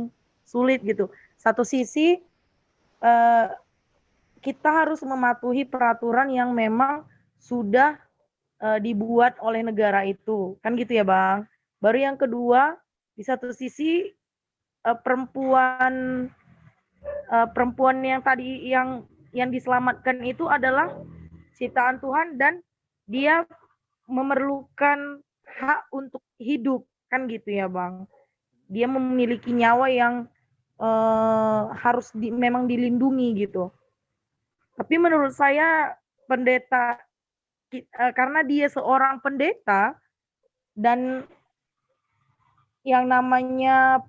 sulit gitu. Satu sisi eh, kita harus mematuhi peraturan yang memang sudah dibuat oleh negara itu, kan gitu ya Bang. Baru yang kedua, di satu sisi perempuan perempuan yang tadi yang diselamatkan itu adalah ciptaan Tuhan dan dia memerlukan hak untuk hidup, kan gitu ya Bang. Dia memiliki nyawa yang harus memang dilindungi gitu. Tapi menurut saya pendeta karena dia seorang pendeta dan yang namanya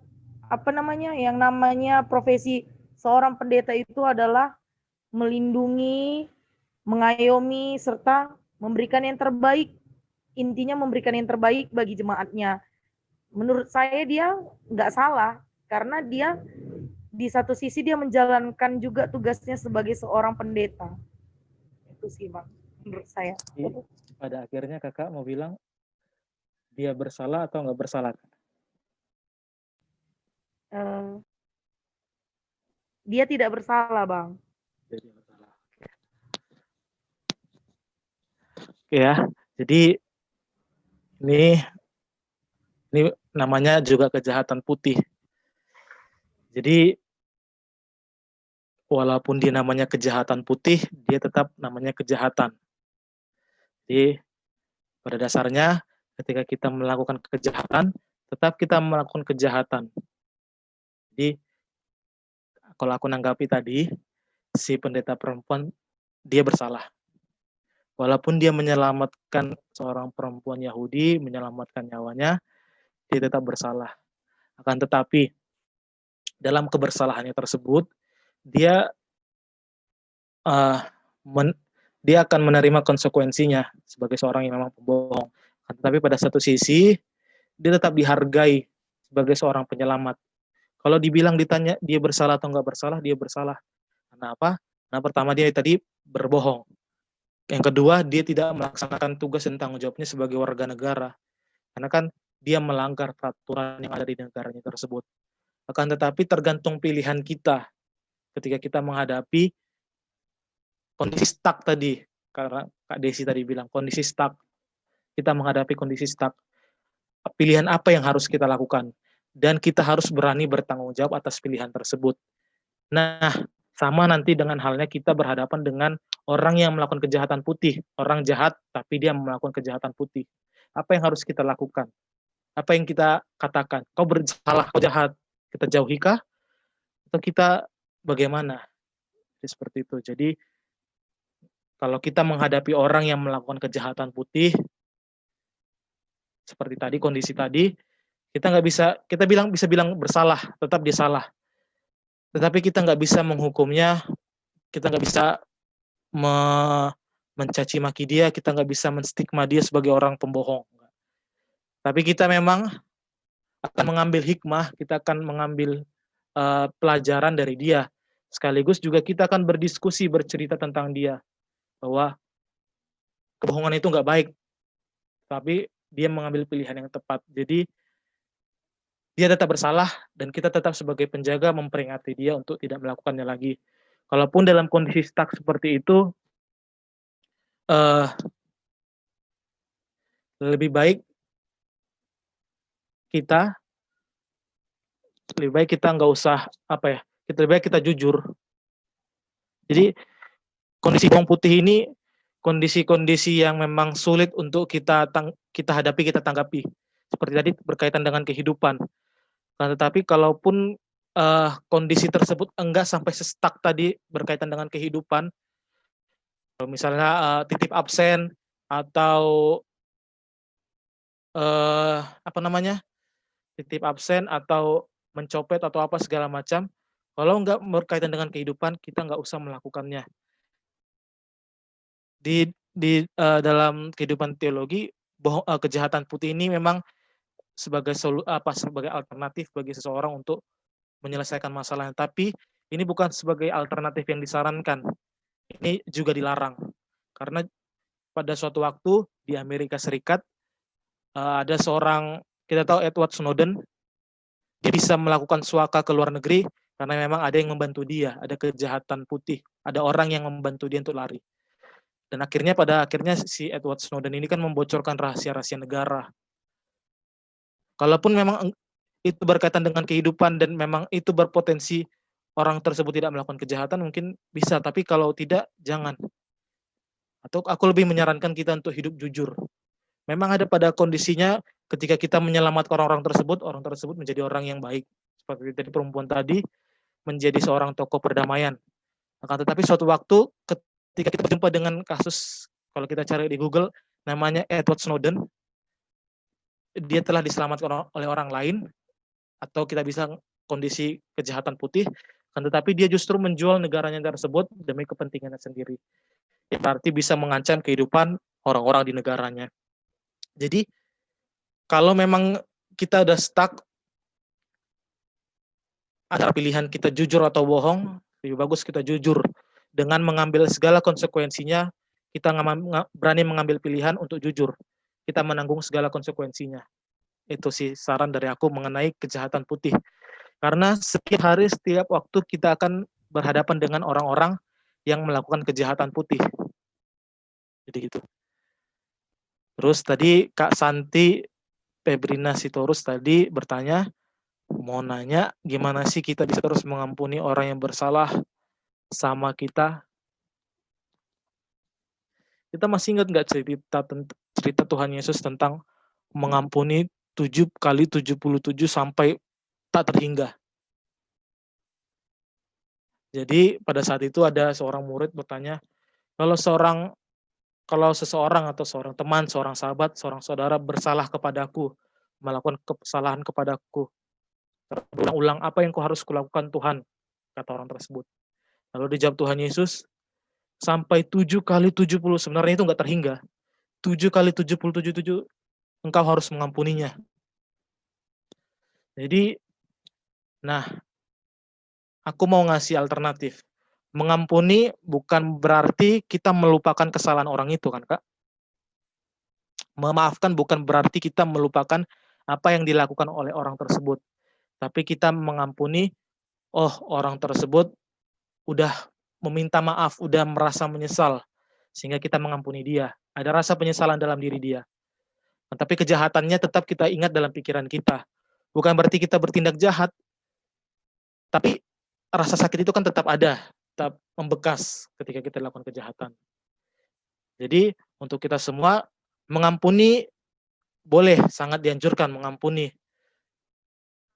yang namanya profesi seorang pendeta itu adalah melindungi, mengayomi serta memberikan yang terbaik. Intinya memberikan yang terbaik bagi jemaatnya. Menurut saya dia nggak salah karena dia di satu sisi dia menjalankan juga tugasnya sebagai seorang pendeta. Itu sih Bang, menurut saya. Jadi, pada akhirnya kakak mau bilang dia bersalah atau nggak bersalah? Dia tidak bersalah Bang. Jadi bersalah. Oke ya, jadi ini namanya juga kejahatan putih. Jadi walaupun dia namanya kejahatan putih, dia tetap namanya kejahatan. Jadi pada dasarnya ketika kita melakukan kejahatan, tetap kita melakukan kejahatan. Jadi kalau aku nanggapi tadi, si pendeta perempuan dia bersalah. Walaupun dia menyelamatkan seorang perempuan Yahudi, menyelamatkan nyawanya, dia tetap bersalah. Akan tetapi dalam kebersalahannya tersebut, dia dia akan menerima konsekuensinya sebagai seorang yang memang pembohong. Tetapi pada satu sisi, dia tetap dihargai sebagai seorang penyelamat. Kalau ditanya dia bersalah atau nggak bersalah, dia bersalah. Karena apa? Nah, pertama dia tadi berbohong. Yang kedua, dia tidak melaksanakan tugas dan tanggung jawabnya sebagai warga negara. Karena kan dia melanggar peraturan yang ada di negaranya tersebut. Akan tetapi tergantung pilihan kita ketika kita menghadapi kondisi stuck tadi. Karena Kak Desi tadi bilang kondisi stuck. Kita menghadapi kondisi stuck. Pilihan apa yang harus kita lakukan? Dan kita harus berani bertanggung jawab atas pilihan tersebut. Nah, sama nanti dengan halnya kita berhadapan dengan orang yang melakukan kejahatan putih. Orang jahat, tapi dia melakukan kejahatan putih. Apa yang harus kita lakukan? Apa yang kita katakan? Kau bersalah, kau jahat. Kita jauhi kah? Atau kita bagaimana? Jadi seperti itu. Jadi, kalau kita menghadapi orang yang melakukan kejahatan putih, seperti tadi, kondisi tadi, kita nggak bisa, kita bisa bilang bersalah, tetap dia salah. Tetapi kita nggak bisa menghukumnya, kita nggak bisa mencaci maki dia, kita nggak bisa menstigma dia sebagai orang pembohong. Tapi kita memang akan mengambil hikmah, kita akan mengambil pelajaran dari dia. Sekaligus juga kita akan berdiskusi, bercerita tentang dia. Bahwa kebohongan itu nggak baik, tapi dia mengambil pilihan yang tepat. Jadi dia tetap bersalah dan kita tetap sebagai penjaga memperingati dia untuk tidak melakukannya lagi. Kalaupun dalam kondisi stuck seperti itu, lebih baik kita nggak usah lebih baik kita jujur. Jadi kondisi bawang putih ini kondisi-kondisi yang memang sulit untuk kita hadapi, kita tanggapi. Seperti tadi berkaitan dengan kehidupan. Nah, tetapi kalaupun kondisi tersebut enggak sampai stuck tadi berkaitan dengan kehidupan, kalau misalnya titip absen atau apa namanya, titip absen atau mencopet atau apa segala macam, kalau nggak berkaitan dengan kehidupan, kita nggak usah melakukannya. Dalam kehidupan teologi, kejahatan putih ini memang sebagai sebagai alternatif bagi seseorang untuk menyelesaikan masalahnya. Tapi ini bukan sebagai alternatif yang disarankan. Ini juga dilarang. Karena pada suatu waktu di Amerika Serikat ada seorang, kita tahu Edward Snowden, dia bisa melakukan suaka ke luar negeri karena memang ada yang membantu dia, ada kejahatan putih, ada orang yang membantu dia untuk lari. Dan pada akhirnya si Edward Snowden ini kan membocorkan rahasia-rahasia negara. Kalaupun memang itu berkaitan dengan kehidupan dan memang itu berpotensi orang tersebut tidak melakukan kejahatan, mungkin bisa, tapi kalau tidak, jangan. Atau aku lebih menyarankan kita untuk hidup jujur. Memang ada pada kondisinya ketika kita menyelamatkan orang tersebut menjadi orang yang baik. Seperti tadi perempuan tadi menjadi seorang tokoh perdamaian. Akan tetapi suatu waktu ketika kita berjumpa dengan kasus, kalau kita cari di Google, namanya Edward Snowden, dia telah diselamatkan oleh orang lain, atau kita bisa kondisi kejahatan putih, akan tetapi dia justru menjual negaranya tersebut demi kepentingannya sendiri. Yang berarti bisa mengancam kehidupan orang-orang di negaranya. Jadi, kalau memang kita udah stuck antara pilihan kita jujur atau bohong, lebih bagus kita jujur. Dengan mengambil segala konsekuensinya, kita berani mengambil pilihan untuk jujur. Kita menanggung segala konsekuensinya. Itu sih saran dari aku mengenai kejahatan putih. Karena setiap hari, setiap waktu kita akan berhadapan dengan orang-orang yang melakukan kejahatan putih. Jadi gitu. Terus tadi Kak Santi Febrina Sitorus tadi bertanya, mau nanya gimana sih kita bisa terus mengampuni orang yang bersalah sama kita. Kita masih ingat nggak cerita Tuhan Yesus tentang mengampuni 7 kali 77 sampai tak terhingga. Jadi pada saat itu ada seorang murid bertanya, kalau seseorang atau seorang teman, seorang sahabat, seorang saudara bersalah kepadaku, melakukan kesalahan kepadaku, berulang-ulang, apa yang harus kulakukan Tuhan? Kata orang tersebut. Lalu dijawab Tuhan Yesus, sampai 7 kali 70, sebenarnya itu nggak terhingga. 7 kali 77, engkau harus mengampuninya. Jadi, nah, aku mau ngasih alternatif. Mengampuni bukan berarti kita melupakan kesalahan orang itu, kan Kak? Memaafkan bukan berarti kita melupakan apa yang dilakukan oleh orang tersebut. Tapi kita mengampuni, orang tersebut udah meminta maaf, udah merasa menyesal, sehingga kita mengampuni dia. Ada rasa penyesalan dalam diri dia. Tapi kejahatannya tetap kita ingat dalam pikiran kita. Bukan berarti kita bertindak jahat, tapi rasa sakit itu kan tetap ada, tetap membekas ketika kita lakukan kejahatan. Jadi untuk kita semua, mengampuni boleh, sangat dianjurkan mengampuni.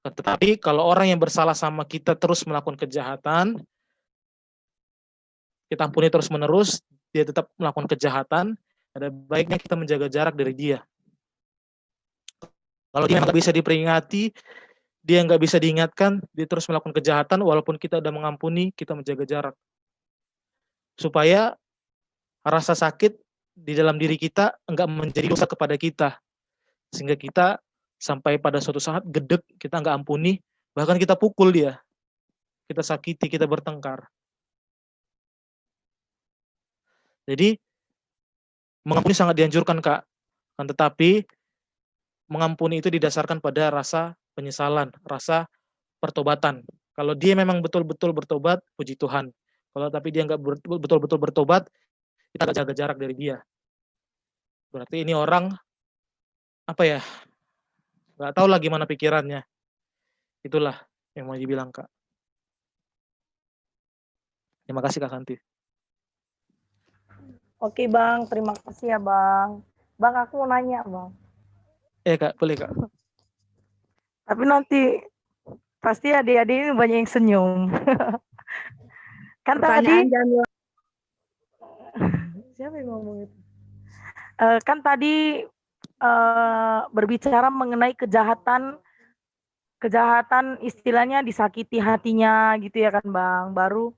Tetapi kalau orang yang bersalah sama kita terus melakukan kejahatan, kita ampuni terus-menerus, dia tetap melakukan kejahatan, ada baiknya kita menjaga jarak dari dia. Kalau dia nggak bisa diperingati, dia nggak bisa diingatkan, dia terus melakukan kejahatan, walaupun kita udah mengampuni, kita menjaga jarak. Supaya rasa sakit di dalam diri kita nggak menjadi dosa kepada kita. Sehingga kita sampai pada suatu saat gedek, kita nggak ampuni, bahkan kita pukul dia. Kita sakiti, kita bertengkar. Jadi, mengampuni sangat dianjurkan, Kak. Tetapi, mengampuni itu didasarkan pada rasa penyesalan, rasa pertobatan. Kalau dia memang betul-betul bertobat, puji Tuhan. Kalau tapi dia nggak betul-betul bertobat, kita nggak jaga jarak dari dia. Berarti ini orang, nggak tahu lah gimana pikirannya. Itulah yang mau dibilang, Kak. Terima kasih, Kak Santi. Oke, Bang. Terima kasih ya, Bang. Bang, aku mau nanya, Bang. Kak, boleh, Kak. Tapi nanti pasti adik-adik ini banyak yang senyum. Kan tadi siapa yang ngomong itu? Kan tadi berbicara mengenai kejahatan istilahnya disakiti hatinya gitu ya kan Bang, baru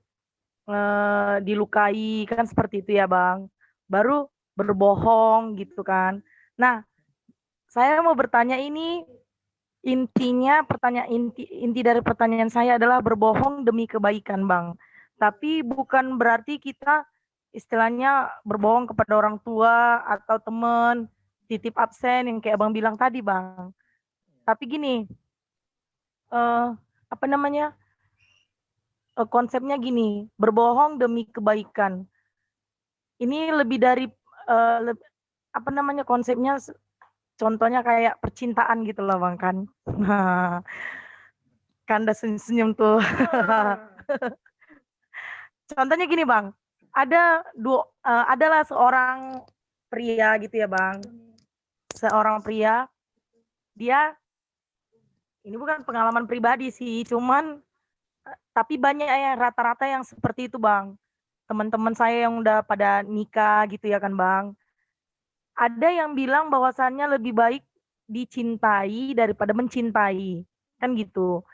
dilukai kan seperti itu ya Bang, baru berbohong gitu kan. Nah, saya mau bertanya ini intinya inti dari pertanyaan saya adalah berbohong demi kebaikan Bang. Tapi bukan berarti kita istilahnya berbohong kepada orang tua atau teman, titip absen yang kayak Abang bilang tadi Bang. Tapi gini, apa namanya, konsepnya gini, berbohong demi kebaikan. Ini lebih dari apa namanya konsepnya, contohnya kayak percintaan gitu loh Bang kan. Nah, kan ada senyum tuh. Contohnya gini Bang, adalah seorang pria gitu ya Bang. Seorang pria, dia ini bukan pengalaman pribadi sih, cuman tapi banyak ya rata-rata yang seperti itu Bang. Teman-teman saya yang udah pada nikah gitu ya kan Bang. Ada yang bilang bahwasannya lebih baik dicintai daripada mencintai. Kan gitu.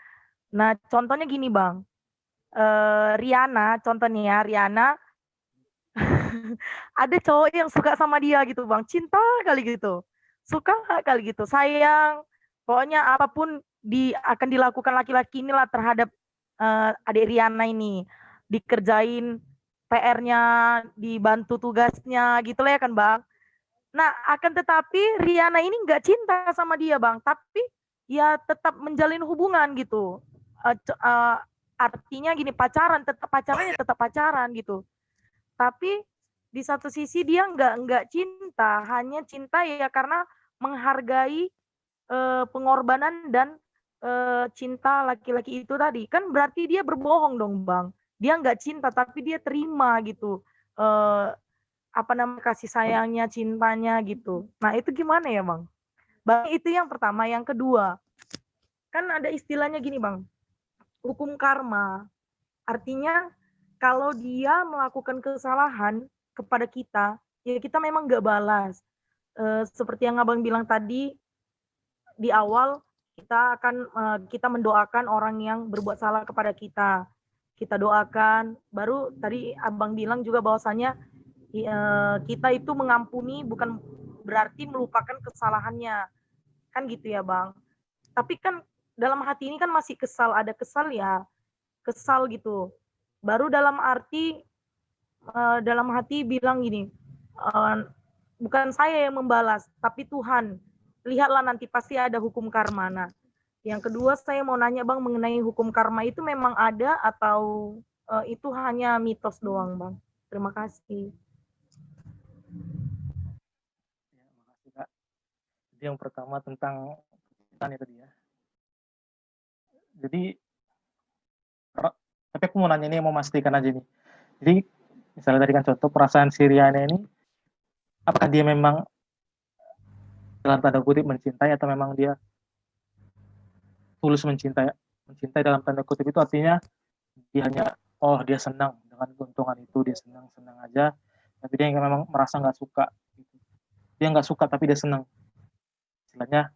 Nah, contohnya gini Bang. Rihanna, contohnya ya, Rihanna ada cowok yang suka sama dia gitu Bang. Cinta kali gitu. Suka kali gitu. Sayang. Pokoknya apapun akan dilakukan laki-laki inilah terhadap adik Rihanna ini. Dikerjain PR-nya, dibantu tugasnya gitu lah ya kan Bang. Nah, akan tetapi Rihanna ini nggak cinta sama dia Bang, tapi ya tetap menjalin hubungan gitu. Artinya gini, pacarannya tetap pacaran gitu. Tapi di satu sisi dia nggak cinta, hanya cinta ya karena menghargai pengorbanan dan cinta laki-laki itu tadi. Kan berarti dia berbohong dong Bang. Dia nggak cinta tapi dia terima gitu. Apa namanya, kasih sayangnya, cintanya gitu. Nah, itu gimana ya, Bang? Bang, itu yang pertama. Yang kedua, kan ada istilahnya gini, Bang. Hukum karma. Artinya kalau dia melakukan kesalahan kepada kita, ya kita memang nggak balas. Seperti yang Abang bilang tadi di awal, kita mendoakan orang yang berbuat salah kepada kita. Kita doakan. Baru tadi Abang bilang juga bahwasanya kita itu mengampuni bukan berarti melupakan kesalahannya, kan gitu ya Bang. Tapi kan dalam hati ini kan masih kesal, ada kesal ya, kesal gitu. Baru dalam hati bilang gini, bukan saya yang membalas, tapi Tuhan. Lihatlah nanti pasti ada hukum karma. Nah, yang kedua saya mau nanya Bang mengenai hukum karma itu memang ada atau itu hanya mitos doang Bang? Terima kasih. Jadi yang pertama tentang percintaan ya tadi ya. Jadi tapi aku mau nanya ini, mau memastikan aja nih. Jadi misalnya tadi kan contoh perasaan si Riana ini, apakah dia memang dalam tanda kutip mencintai atau memang dia tulus mencintai dalam tanda kutip itu artinya dia hanya dia senang dengan keuntungan itu, dia senang aja, tapi dia memang merasa nggak suka. Dia nggak suka tapi dia senang. Istilahnya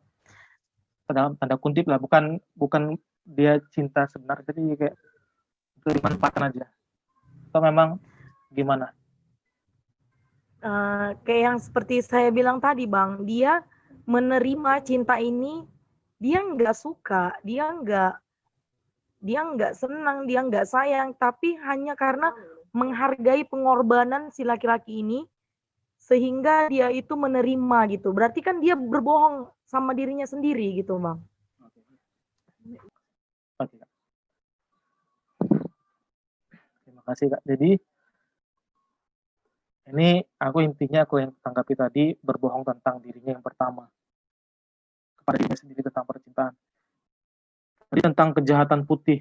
dalam tanda kutip lah, bukan dia cinta sebenarnya, jadi kayak itu dimanfaatkan aja. Atau memang gimana? Kayak yang seperti saya bilang tadi Bang, dia menerima cinta ini, dia nggak suka, dia nggak senang, dia nggak sayang, tapi hanya karena menghargai pengorbanan si laki-laki ini, sehingga dia itu menerima gitu. Berarti kan dia berbohong sama dirinya sendiri gitu Bang. Oke, Kak. Terima kasih Kak. Jadi ini aku yang tanggapi tadi, berbohong tentang dirinya yang pertama, kepada dirinya sendiri tentang percintaan. Jadi tentang kejahatan putih.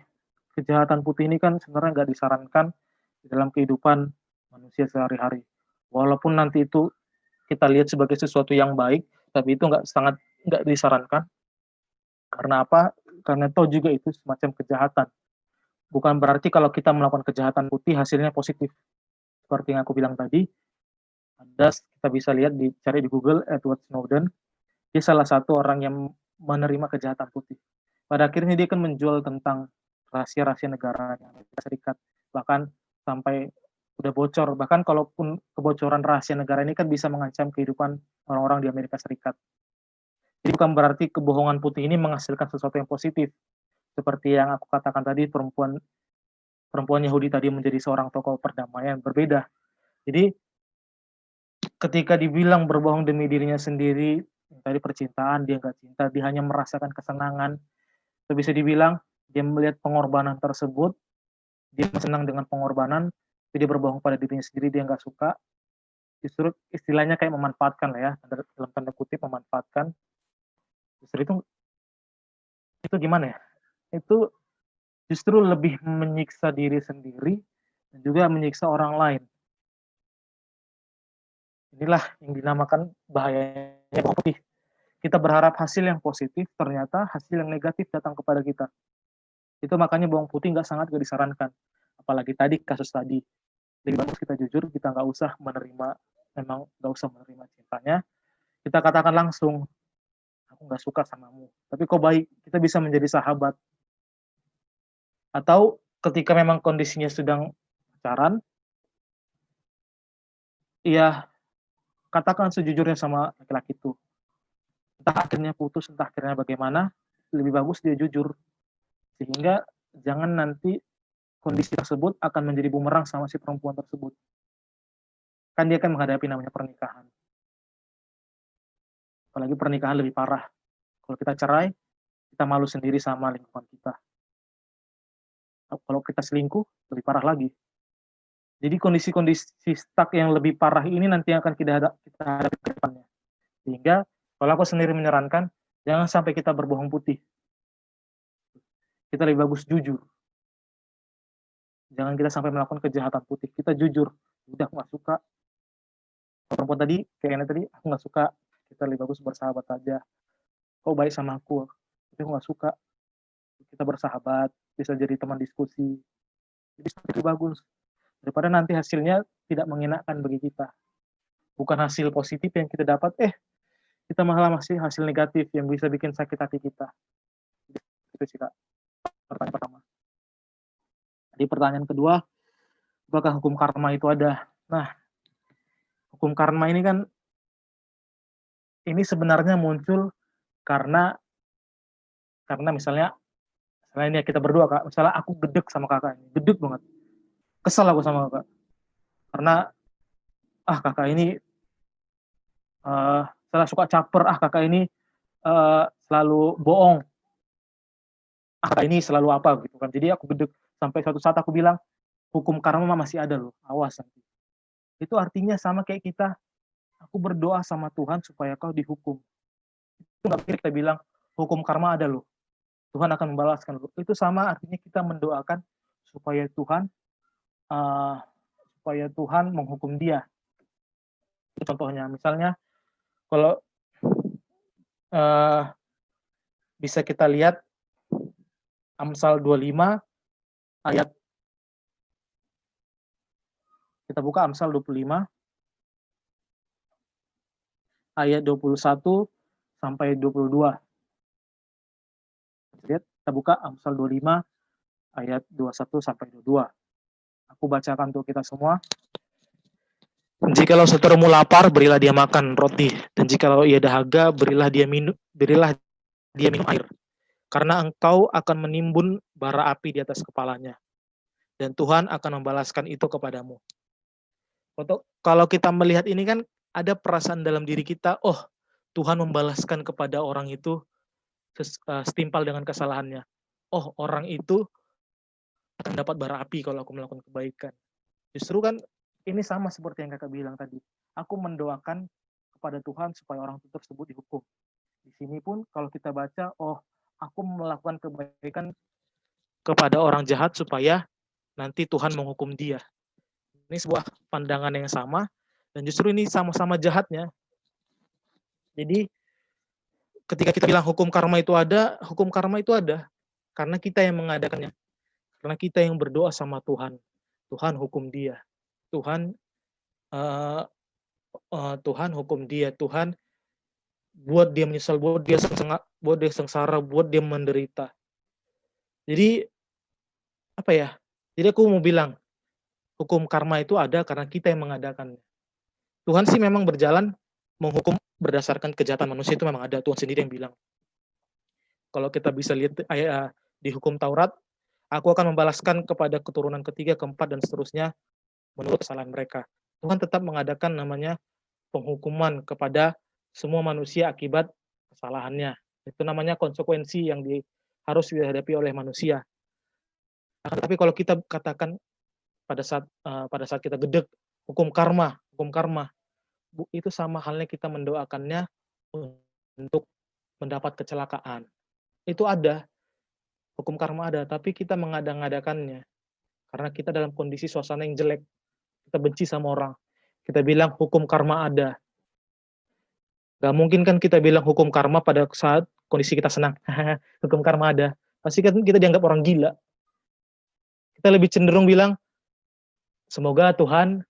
Kejahatan putih ini kan sebenarnya nggak disarankan di dalam kehidupan manusia sehari-hari. Walaupun nanti itu kita lihat sebagai sesuatu yang baik, tapi itu nggak disarankan. Karena apa? Karena toh juga itu semacam kejahatan. Bukan berarti kalau kita melakukan kejahatan putih hasilnya positif. Seperti yang aku bilang tadi, Kita bisa lihat cari di Google Edward Snowden. Dia salah satu orang yang menerima kejahatan putih. Pada akhirnya dia kan menjual tentang rahasia-rahasia negaranya Amerika Serikat. Bahkan sampai udah bocor. Bahkan kalaupun kebocoran rahasia negara ini kan bisa mengancam kehidupan orang-orang di Amerika Serikat. Jadi bukan berarti kebohongan putih ini menghasilkan sesuatu yang positif. Seperti yang aku katakan tadi, perempuan Yahudi tadi menjadi seorang tokoh perdamaian, berbeda. Jadi ketika dibilang berbohong demi dirinya sendiri, tadi percintaan, dia nggak cinta, dia hanya merasakan kesenangan. Itu bisa dibilang dia melihat pengorbanan tersebut, dia senang dengan pengorbanan, tapi dia berbohong pada dirinya sendiri, dia nggak suka. Justru istilahnya kayak memanfaatkan lah ya, dalam tanda kutip memanfaatkan. Justru itu gimana ya? Itu justru lebih menyiksa diri sendiri dan juga menyiksa orang lain. Inilah yang dinamakan bahayanya bawang putih. Kita berharap hasil yang positif, ternyata hasil yang negatif datang kepada kita. Itu makanya bawang putih sangat gak disarankan. Apalagi tadi, kasus tadi. Lebih bagus kita jujur, kita nggak usah menerima cintanya. Kita katakan langsung, aku nggak suka samamu. Tapi kok baik, kita bisa menjadi sahabat. Atau ketika memang kondisinya sedang pacaran, ya katakan sejujurnya sama laki-laki itu. Entah akhirnya putus, entah akhirnya bagaimana, lebih bagus dia jujur. Sehingga jangan nanti kondisi tersebut akan menjadi bumerang sama si perempuan tersebut. Kan dia akan menghadapi namanya pernikahan. Apalagi pernikahan lebih parah. Kalau kita cerai, kita malu sendiri sama lingkungan kita. Kalau kita selingkuh, lebih parah lagi. Jadi kondisi-kondisi stuck yang lebih parah ini nanti akan kita hadapi ke depannya. Sehingga kalau aku sendiri menyarankan, jangan sampai kita berbohong putih. Kita lebih bagus jujur. Jangan kita sampai melakukan kejahatan putih. Kita jujur. Udah aku gak suka. Perempuan tadi, kayaknya tadi, aku gak suka. Kita lebih bagus bersahabat aja. Kau baik sama aku, tapi aku gak suka. Kita bersahabat, bisa jadi teman diskusi. Jadi lebih bagus. Daripada nanti hasilnya tidak mengenakan bagi kita. Bukan hasil positif yang kita dapat, kita malah masih hasil negatif yang bisa bikin sakit hati kita. Itu sih Kak, pertanyaan pertama. Jadi pertanyaan kedua, apakah hukum karma itu ada? Nah, hukum karma ini kan, ini sebenarnya muncul karena misalnya ini kita berdua Kak, misalnya aku gedek sama kakak ini, gedek banget. Kesel aku sama kakak. Karena, kakak ini salah suka caper, kakak ini selalu bohong. Kakak ini selalu apa gitu kan. Jadi aku gedek sampai suatu saat aku bilang, hukum karma masih ada loh, awas nanti. Itu artinya sama kayak kita, aku berdoa sama Tuhan supaya kau dihukum. Itu nggak pikir kita bilang, hukum karma ada loh, Tuhan akan membalaskan loh. Itu sama artinya kita mendoakan supaya Tuhan menghukum dia. Itu contohnya, misalnya kalau bisa kita lihat Amsal 25 ayat, kita buka Amsal 25 ayat 21 sampai 22. Lihat, kita buka Amsal 25 ayat 21 sampai 22. Aku bacakan untuk kita semua. Jikalau saudaramu lapar, berilah dia makan roti, dan jikalau ia dahaga, berilah dia minum air. Karena engkau akan menimbun bara api di atas kepalanya, dan Tuhan akan membalaskan itu kepadamu. Kalau kita melihat ini kan ada perasaan dalam diri kita, Tuhan membalaskan kepada orang itu setimpal dengan kesalahannya. Orang itu akan dapat bara api kalau aku melakukan kebaikan. Justru kan ini sama seperti yang kakak bilang tadi. Aku mendoakan kepada Tuhan supaya orang itu tersebut dihukum. Di sini pun kalau kita baca, aku melakukan kebaikan kepada orang jahat supaya nanti Tuhan menghukum dia. Ini sebuah pandangan yang sama, dan justru ini sama-sama jahatnya. Jadi ketika kita bilang hukum karma itu ada karena kita yang mengadakannya. Karena kita yang berdoa sama Tuhan. Tuhan hukum dia. Tuhan Tuhan hukum dia, Tuhan buat dia menyesal, buat dia sengsara, buat dia menderita. Jadi apa ya? Jadi aku mau bilang hukum karma itu ada karena kita yang mengadakannya. Tuhan sih memang berjalan menghukum berdasarkan kejahatan manusia, itu memang ada, Tuhan sendiri yang bilang. Kalau kita bisa lihat di hukum Taurat, aku akan membalaskan kepada keturunan ketiga, keempat, dan seterusnya menurut kesalahan mereka. Tuhan tetap mengadakan namanya penghukuman kepada semua manusia akibat kesalahannya. Itu namanya konsekuensi yang harus dihadapi oleh manusia. Tapi kalau kita katakan pada saat kita gedek hukum karma, itu sama halnya kita mendoakannya untuk mendapat kecelakaan. Itu ada, hukum karma ada, tapi kita mengada-ngadakannya karena kita dalam kondisi suasana yang jelek. Kita benci sama orang. Kita bilang hukum karma ada. Gak mungkin kan kita bilang hukum karma pada saat kondisi kita senang. Hukum karma ada. Pasti kan kita dianggap orang gila. Kita lebih cenderung bilang, semoga Tuhan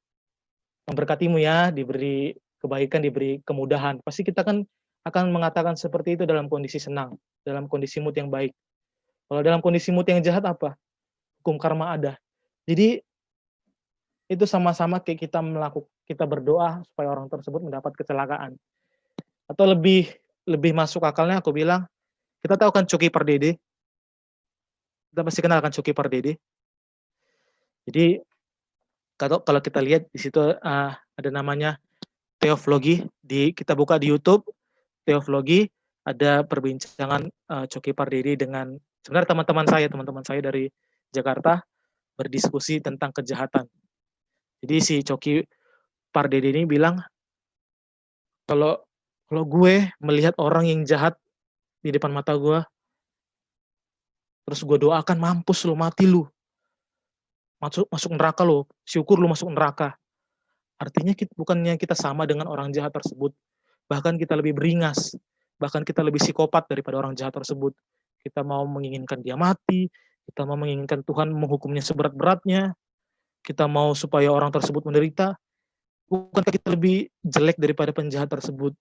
memberkatimu ya, diberi kebaikan, diberi kemudahan. Pasti kita kan akan mengatakan seperti itu dalam kondisi senang, dalam kondisi mood yang baik. Kalau dalam kondisi mood yang jahat apa? Hukum karma ada. Jadi itu sama-sama kayak kita berdoa supaya orang tersebut mendapat kecelakaan. Atau lebih masuk akalnya aku bilang, kita tahu kan Coki Pardede? Kita pasti kenal kan Coki Pardede? Jadi kalau kita lihat di situ ada namanya teoflogi, kita buka di YouTube teoflogi, ada perbincangan Coki Pardede dengan sebenarnya teman-teman saya dari Jakarta berdiskusi tentang kejahatan. Jadi si Coki Pardede ini bilang, kalau gue melihat orang yang jahat di depan mata gue, terus gue doakan, mampus lu, mati lu, masuk neraka lu, syukur lu masuk neraka. Artinya bukannya kita sama dengan orang jahat tersebut, bahkan kita lebih beringas, bahkan kita lebih psikopat daripada orang jahat tersebut. Kita mau menginginkan dia mati, kita mau menginginkan Tuhan menghukumnya seberat-beratnya, kita mau supaya orang tersebut menderita. Bukankah kita lebih jelek daripada penjahat tersebut,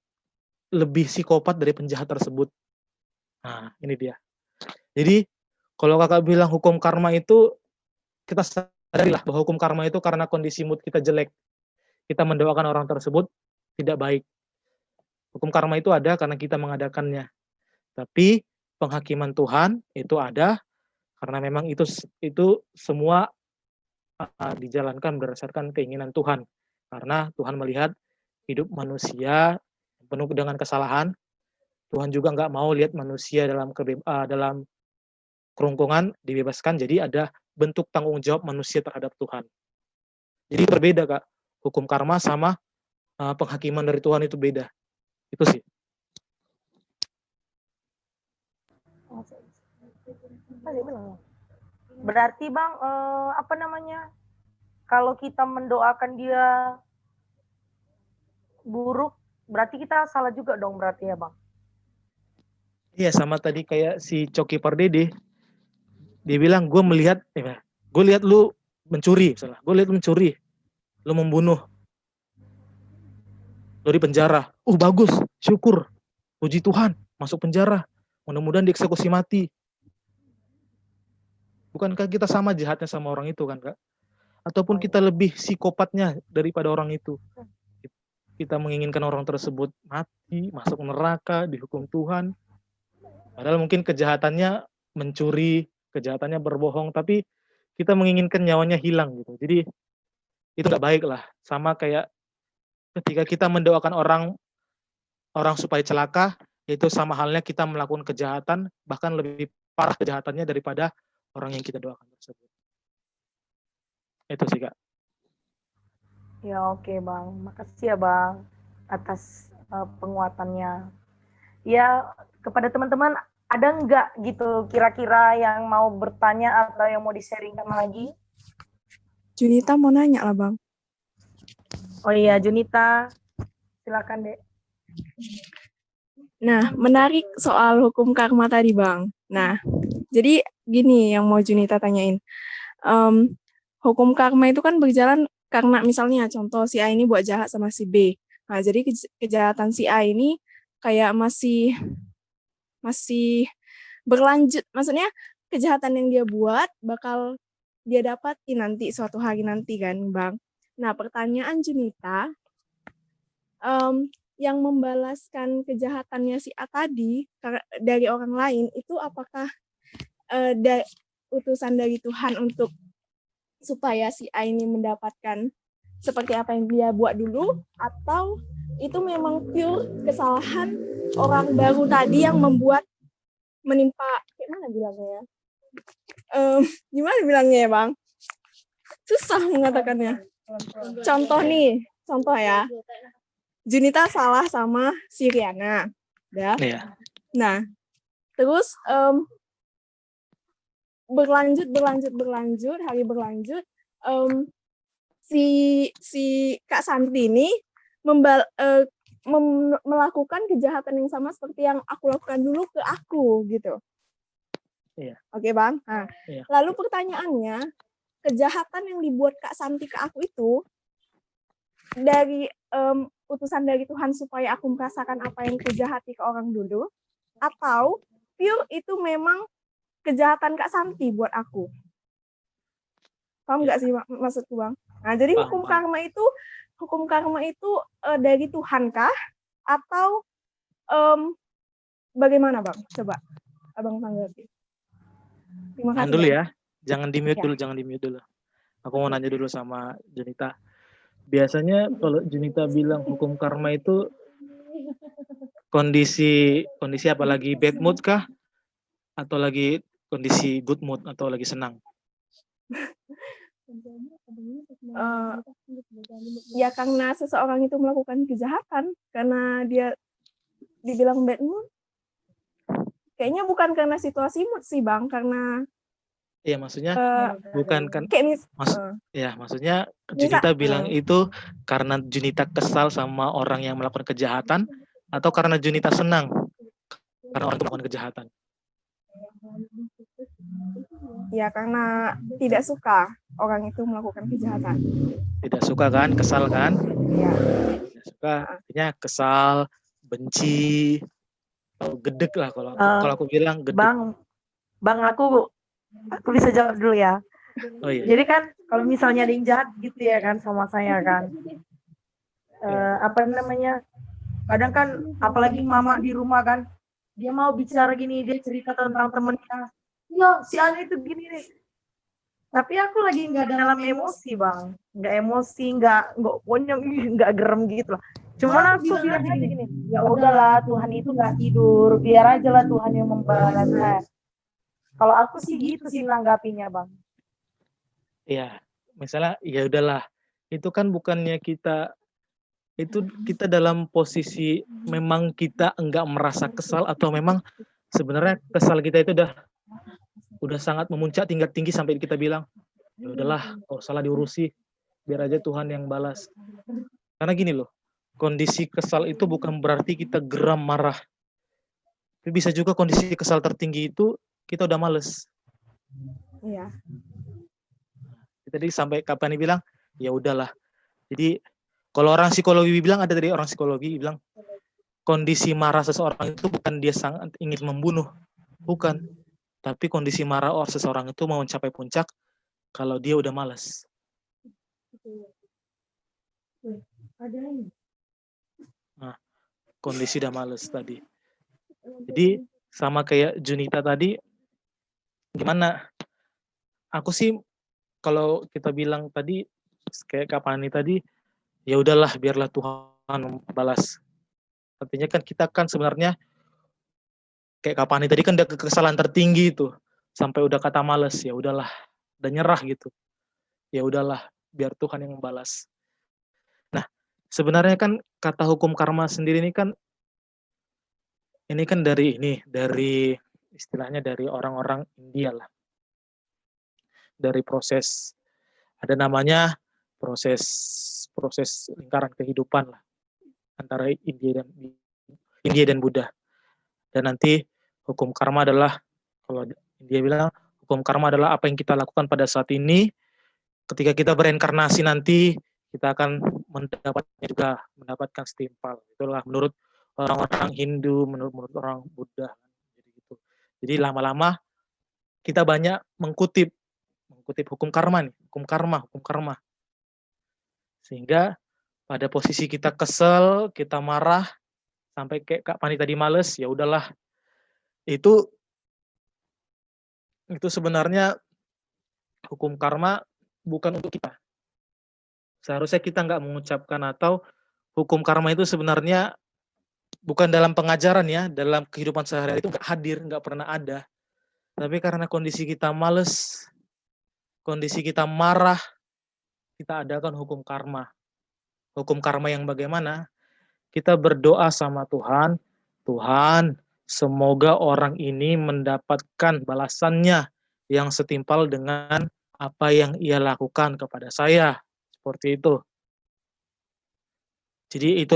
lebih psikopat dari penjahat tersebut? Nah, ini dia. Jadi, kalau kakak bilang hukum karma itu, kita sadarilah bahwa hukum karma itu karena kondisi mood kita jelek. Kita mendoakan orang tersebut tidak baik. Hukum karma itu ada karena kita mengadakannya. Tapi penghakiman Tuhan itu ada karena memang itu semua dijalankan berdasarkan keinginan Tuhan. Karena Tuhan melihat hidup manusia penuh dengan kesalahan. Tuhan juga nggak mau lihat manusia dalam kerungkungan dibebaskan. Jadi ada bentuk tanggung jawab manusia terhadap Tuhan. Jadi berbeda, Kak. Hukum karma sama penghakiman dari Tuhan itu beda. Itu sih. Berarti Bang, kalau kita mendoakan dia buruk, berarti kita salah juga dong berarti ya Bang? Iya, sama tadi kayak si Coki Pardede. Dia bilang, gue lihat lu mencuri, misalnya. Gue lihat lu mencuri, lu membunuh, lu di penjara. Bagus, syukur, puji Tuhan, masuk penjara. Mudah-mudahan dieksekusi mati. Bukankah kita sama jahatnya sama orang itu kan, Kak? Ataupun kita lebih psikopatnya daripada orang itu. Kita menginginkan orang tersebut mati, masuk neraka, dihukum Tuhan. Padahal mungkin kejahatannya mencuri, kejahatannya berbohong, tapi kita menginginkan nyawanya hilang gitu. Jadi itu nggak baik lah. Sama kayak ketika kita mendoakan orang supaya celaka, itu sama halnya kita melakukan kejahatan, bahkan lebih parah kejahatannya daripada orang yang kita doakan tersebut. Itu sih, Kak. Ya oke Bang, makasih ya Bang atas penguatannya. Ya kepada teman-teman, ada nggak gitu kira-kira yang mau bertanya atau yang mau di-sharingkan lagi? Junita mau nanya lah Bang. Oh iya Junita, silakan Dek. Nah, menarik soal hukum karma tadi Bang. Nah, jadi gini yang mau Junita tanyain. Hukum karma itu kan berjalan karena misalnya contoh si A ini buat jahat sama si B. Nah, jadi kejahatan si A ini kayak masih berlanjut. Maksudnya kejahatan yang dia buat bakal dia dapati nanti suatu hari nanti kan, Bang. Nah, pertanyaan Junita, yang membalaskan kejahatannya si A tadi dari orang lain itu apakah utusan dari Tuhan untuk supaya si A ini mendapatkan seperti apa yang dia buat dulu, atau itu memang pure kesalahan orang baru tadi yang membuat menimpa, gimana bilangnya ya? Gimana bilangnya ya, Bang? Susah mengatakannya. Contoh ya. Junita salah sama si Riana, ya. Iya. Nah, terus berlanjut, hari berlanjut, si Kak Santi ini melakukan kejahatan yang sama seperti yang aku lakukan dulu ke aku gitu. Iya. Oke, Bang. Nah, iya. Lalu pertanyaannya, kejahatan yang dibuat Kak Santi ke aku itu dari utusan dari Tuhan supaya aku merasakan apa yang kejahati ke orang dulu, atau pure itu memang kejahatan Kak Santi buat aku? Paham nggak sih maksudku, Bang? Nah, jadi hukum karma itu dari Tuhan kah? Atau bagaimana, Bang? Coba Abang tanggapi. Terima kasih. Dulu Bang. ya, jangan di-mute dulu. Aku mau nanya dulu sama Junita. Biasanya kalau Junita bilang hukum karma itu kondisi apa, lagi bad mood kah? Atau lagi kondisi good mood atau lagi senang? Ya karena seseorang itu melakukan kejahatan, karena dia dibilang bad mood. Kayaknya bukan karena situasi mood sih, Bang, karena iya, maksudnya bukan kan maksudnya Junita bilang itu karena Junita kesal sama orang yang melakukan kejahatan, atau karena Junita senang karena orang itu melakukan kejahatan? Ya karena tidak suka orang itu melakukan kejahatan. Tidak suka kan, kesal kan? Ya. Tidak suka, artinya kesal, benci, atau gedek lah kalau aku bilang gedek. Bang, aku bisa jawab dulu ya. Oh iya. Jadi kan kalau misalnya ada yang jahat gitu ya kan sama saya kan, kadang kan apalagi mama di rumah kan, dia mau bicara gini, dia cerita tentang temennya, ya si Ani itu gini nih. Tapi aku lagi nggak dalam emosi, Bang, nggak emosi, nggak gerem gitu lah. Cuman aku bilang aja gini, ya udahlah, Tuhan itu nggak tidur, biar aja lah Tuhan yang membalas. Kalau aku sih gitu sih nanggapinya, Bang. Iya, misalnya ya udahlah, itu kan bukannya kita dalam posisi memang kita enggak merasa kesal, atau memang sebenarnya kesal kita itu udah sangat memuncak tingkat tinggi sampai kita bilang ya udahlah, kalau salah diurusi, biar aja Tuhan yang balas. Karena gini loh, kondisi kesal itu bukan berarti kita geram marah. Tapi bisa juga kondisi kesal tertinggi itu kita udah males. Iya. Tadi sampai kapan bilang ya udahlah. Jadi kalau orang psikologi bilang, ada dari orang psikologi bilang kondisi marah seseorang itu bukan dia sangat ingin membunuh, bukan. Tapi kondisi marah seseorang itu mau mencapai puncak kalau dia udah malas. Nah, kondisi udah males tadi. Jadi sama kayak Junita tadi, gimana? Aku sih kalau kita bilang tadi kayak Kapani tadi, ya udahlah, biarlah Tuhan balas. Artinya kan kita kan sebenarnya kayak Kapani tadi kan udah kekesalan tertinggi itu, sampai udah kata males, ya udahlah, udah nyerah gitu. Ya udahlah, biar Tuhan yang membalas. Nah, sebenarnya kan kata hukum karma sendiri ini kan dari istilahnya dari orang-orang India lah. Dari proses, ada namanya proses lingkaran kehidupan lah antara India dan Buddha. Dan nanti hukum karma adalah, kalau India bilang hukum karma adalah apa yang kita lakukan pada saat ini, ketika kita bereinkarnasi nanti kita akan mendapatkan setimpal. Itulah menurut orang-orang Hindu, menurut orang Buddha. Jadi gitu. Jadi lama-lama kita banyak mengkutip hukum karma nih, hukum karma. Sehingga pada posisi kita kesel, kita marah, sampai kayak Kak Pani tadi males, ya udahlah. Itu sebenarnya hukum karma bukan untuk kita. Seharusnya kita nggak mengucapkan, atau hukum karma itu sebenarnya bukan dalam pengajaran ya, dalam kehidupan sehari-hari itu nggak hadir, nggak pernah ada. Tapi karena kondisi kita males, kondisi kita marah, kita adakan hukum karma. Hukum karma yang bagaimana? Kita berdoa sama Tuhan, Tuhan, semoga orang ini mendapatkan balasannya yang setimpal dengan apa yang ia lakukan kepada saya. Seperti itu. Jadi itu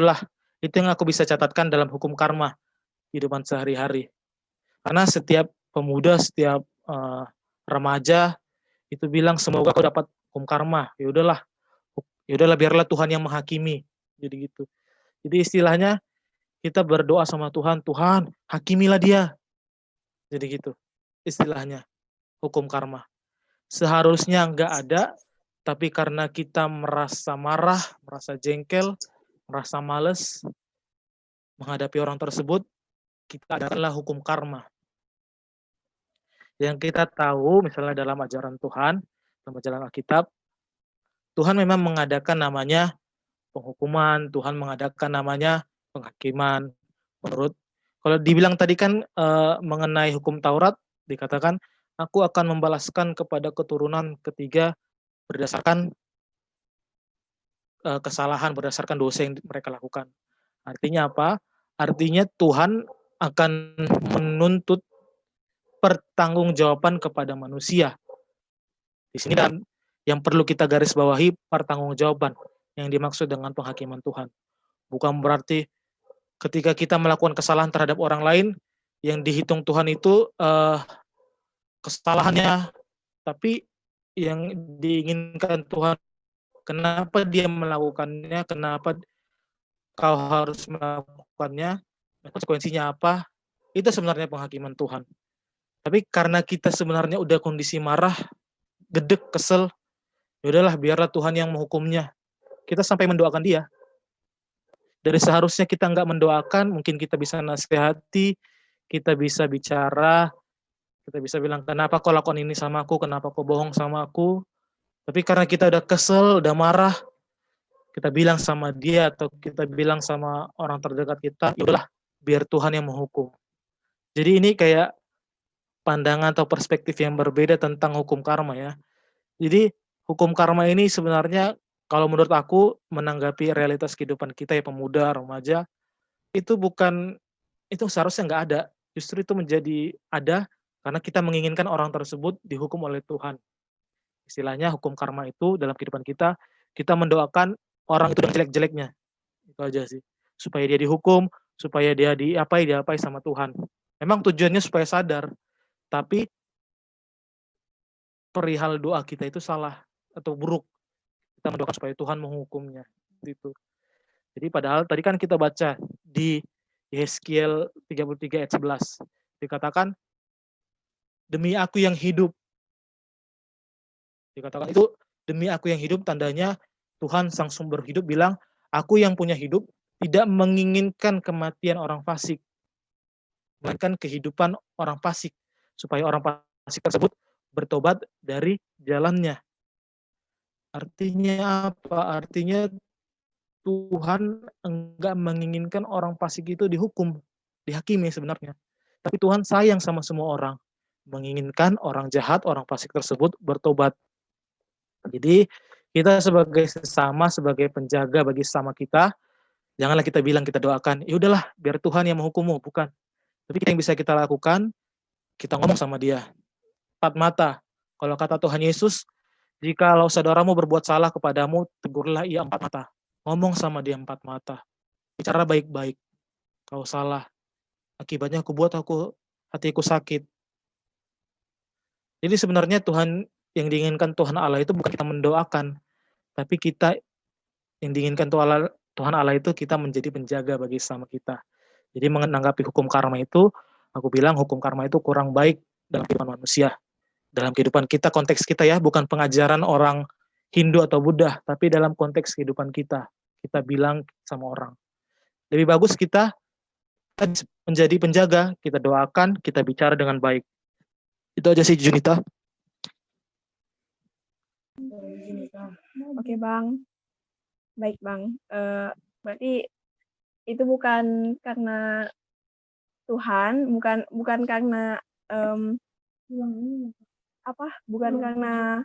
yang aku bisa catatkan dalam hukum karma kehidupan sehari-hari. Karena setiap pemuda, setiap remaja itu bilang semoga kau dapat hukum karma. Ya udahlah biarlah Tuhan yang menghakimi. Jadi gitu. Jadi istilahnya kita berdoa sama Tuhan, Tuhan hakimilah dia. Jadi gitu. Istilahnya hukum karma. Seharusnya nggak ada, tapi karena kita merasa marah, merasa jengkel, merasa males menghadapi orang tersebut, kita adalah hukum karma. Yang kita tahu, misalnya dalam ajaran Tuhan, dalam ajaran Alkitab, Tuhan memang mengadakan namanya penghukuman, Tuhan mengadakan namanya penghakiman. Kalau dibilang tadi kan mengenai hukum Taurat, dikatakan, aku akan membalaskan kepada keturunan ketiga berdasarkan kesalahan, berdasarkan dosa yang mereka lakukan. Artinya apa? Artinya Tuhan akan menuntut pertanggungjawaban kepada manusia. Di sini dan yang perlu kita garis bawahi pertanggungjawaban yang dimaksud dengan penghakiman Tuhan. Bukan berarti ketika kita melakukan kesalahan terhadap orang lain, yang dihitung Tuhan itu kesalahannya, tapi yang diinginkan Tuhan, kenapa dia melakukannya, kenapa kau harus melakukannya, konsekuensinya apa, itu sebenarnya penghakiman Tuhan. Tapi karena kita sebenarnya udah kondisi marah, gedek, kesel, yaudahlah biarlah Tuhan yang menghukumnya. Kita sampai mendoakan dia. Dari seharusnya kita nggak mendoakan, mungkin kita bisa nasihati, kita bisa bicara, kita bisa bilang, kenapa kau lakukan ini sama aku, kenapa kau bohong sama aku. Tapi karena kita udah kesel, udah marah, kita bilang sama dia, atau kita bilang sama orang terdekat kita, yaudahlah biar Tuhan yang menghukum. Jadi ini kayak pandangan atau perspektif yang berbeda tentang hukum karma ya. Jadi hukum karma ini sebenarnya kalau menurut aku menanggapi realitas kehidupan kita ya pemuda, remaja, itu seharusnya nggak ada. Justru itu menjadi ada karena kita menginginkan orang tersebut dihukum oleh Tuhan. Istilahnya hukum karma itu dalam kehidupan kita mendoakan orang itu dengan jelek-jeleknya. Itu aja sih. Supaya dia dihukum, supaya dia diapai sama Tuhan. Memang tujuannya supaya sadar. Tapi perihal doa kita itu salah atau buruk. Kita mendoakan supaya Tuhan menghukumnya. Gitu. Jadi padahal tadi kan kita baca di Yeskiel 33 ayat 11. Dikatakan, demi aku yang hidup. Dikatakan itu, demi aku yang hidup, tandanya Tuhan sang sumber hidup bilang, aku yang punya hidup tidak menginginkan kematian orang fasik. Melainkan kehidupan orang fasik. Supaya orang fasik tersebut bertobat dari jalannya. Artinya apa? Artinya Tuhan enggak menginginkan orang fasik itu dihukum, dihakimi sebenarnya. Tapi Tuhan sayang sama semua orang. Menginginkan orang jahat, orang fasik tersebut bertobat. Jadi kita sebagai sesama, sebagai penjaga bagi sesama kita, janganlah kita bilang, kita doakan, ya udahlah biar Tuhan yang menghukummu, bukan. Tapi kita yang bisa kita lakukan, kita ngomong sama dia. 4 mata. Kalau kata Tuhan Yesus, jikalau saudaramu berbuat salah kepadamu, tegurlah ia 4 mata. Ngomong sama dia 4 mata. Bicara baik-baik. Kalau salah, akibatnya hatiku sakit. Jadi sebenarnya Tuhan yang diinginkan Tuhan Allah itu bukan kita mendoakan, tapi kita yang diinginkan Tuhan Allah itu kita menjadi penjaga bagi sesama kita. Jadi menanggapi hukum karma itu, aku bilang hukum karma itu kurang baik dalam kehidupan manusia. Dalam kehidupan kita, konteks kita ya, bukan pengajaran orang Hindu atau Buddha, tapi dalam konteks kehidupan kita. Kita bilang sama orang. Lebih bagus kita menjadi penjaga, kita doakan, kita bicara dengan baik. Itu aja sih, Junita. Oke, Bang. Baik, Bang. Berarti itu bukan karena Tuhan, bukan karena bukan karena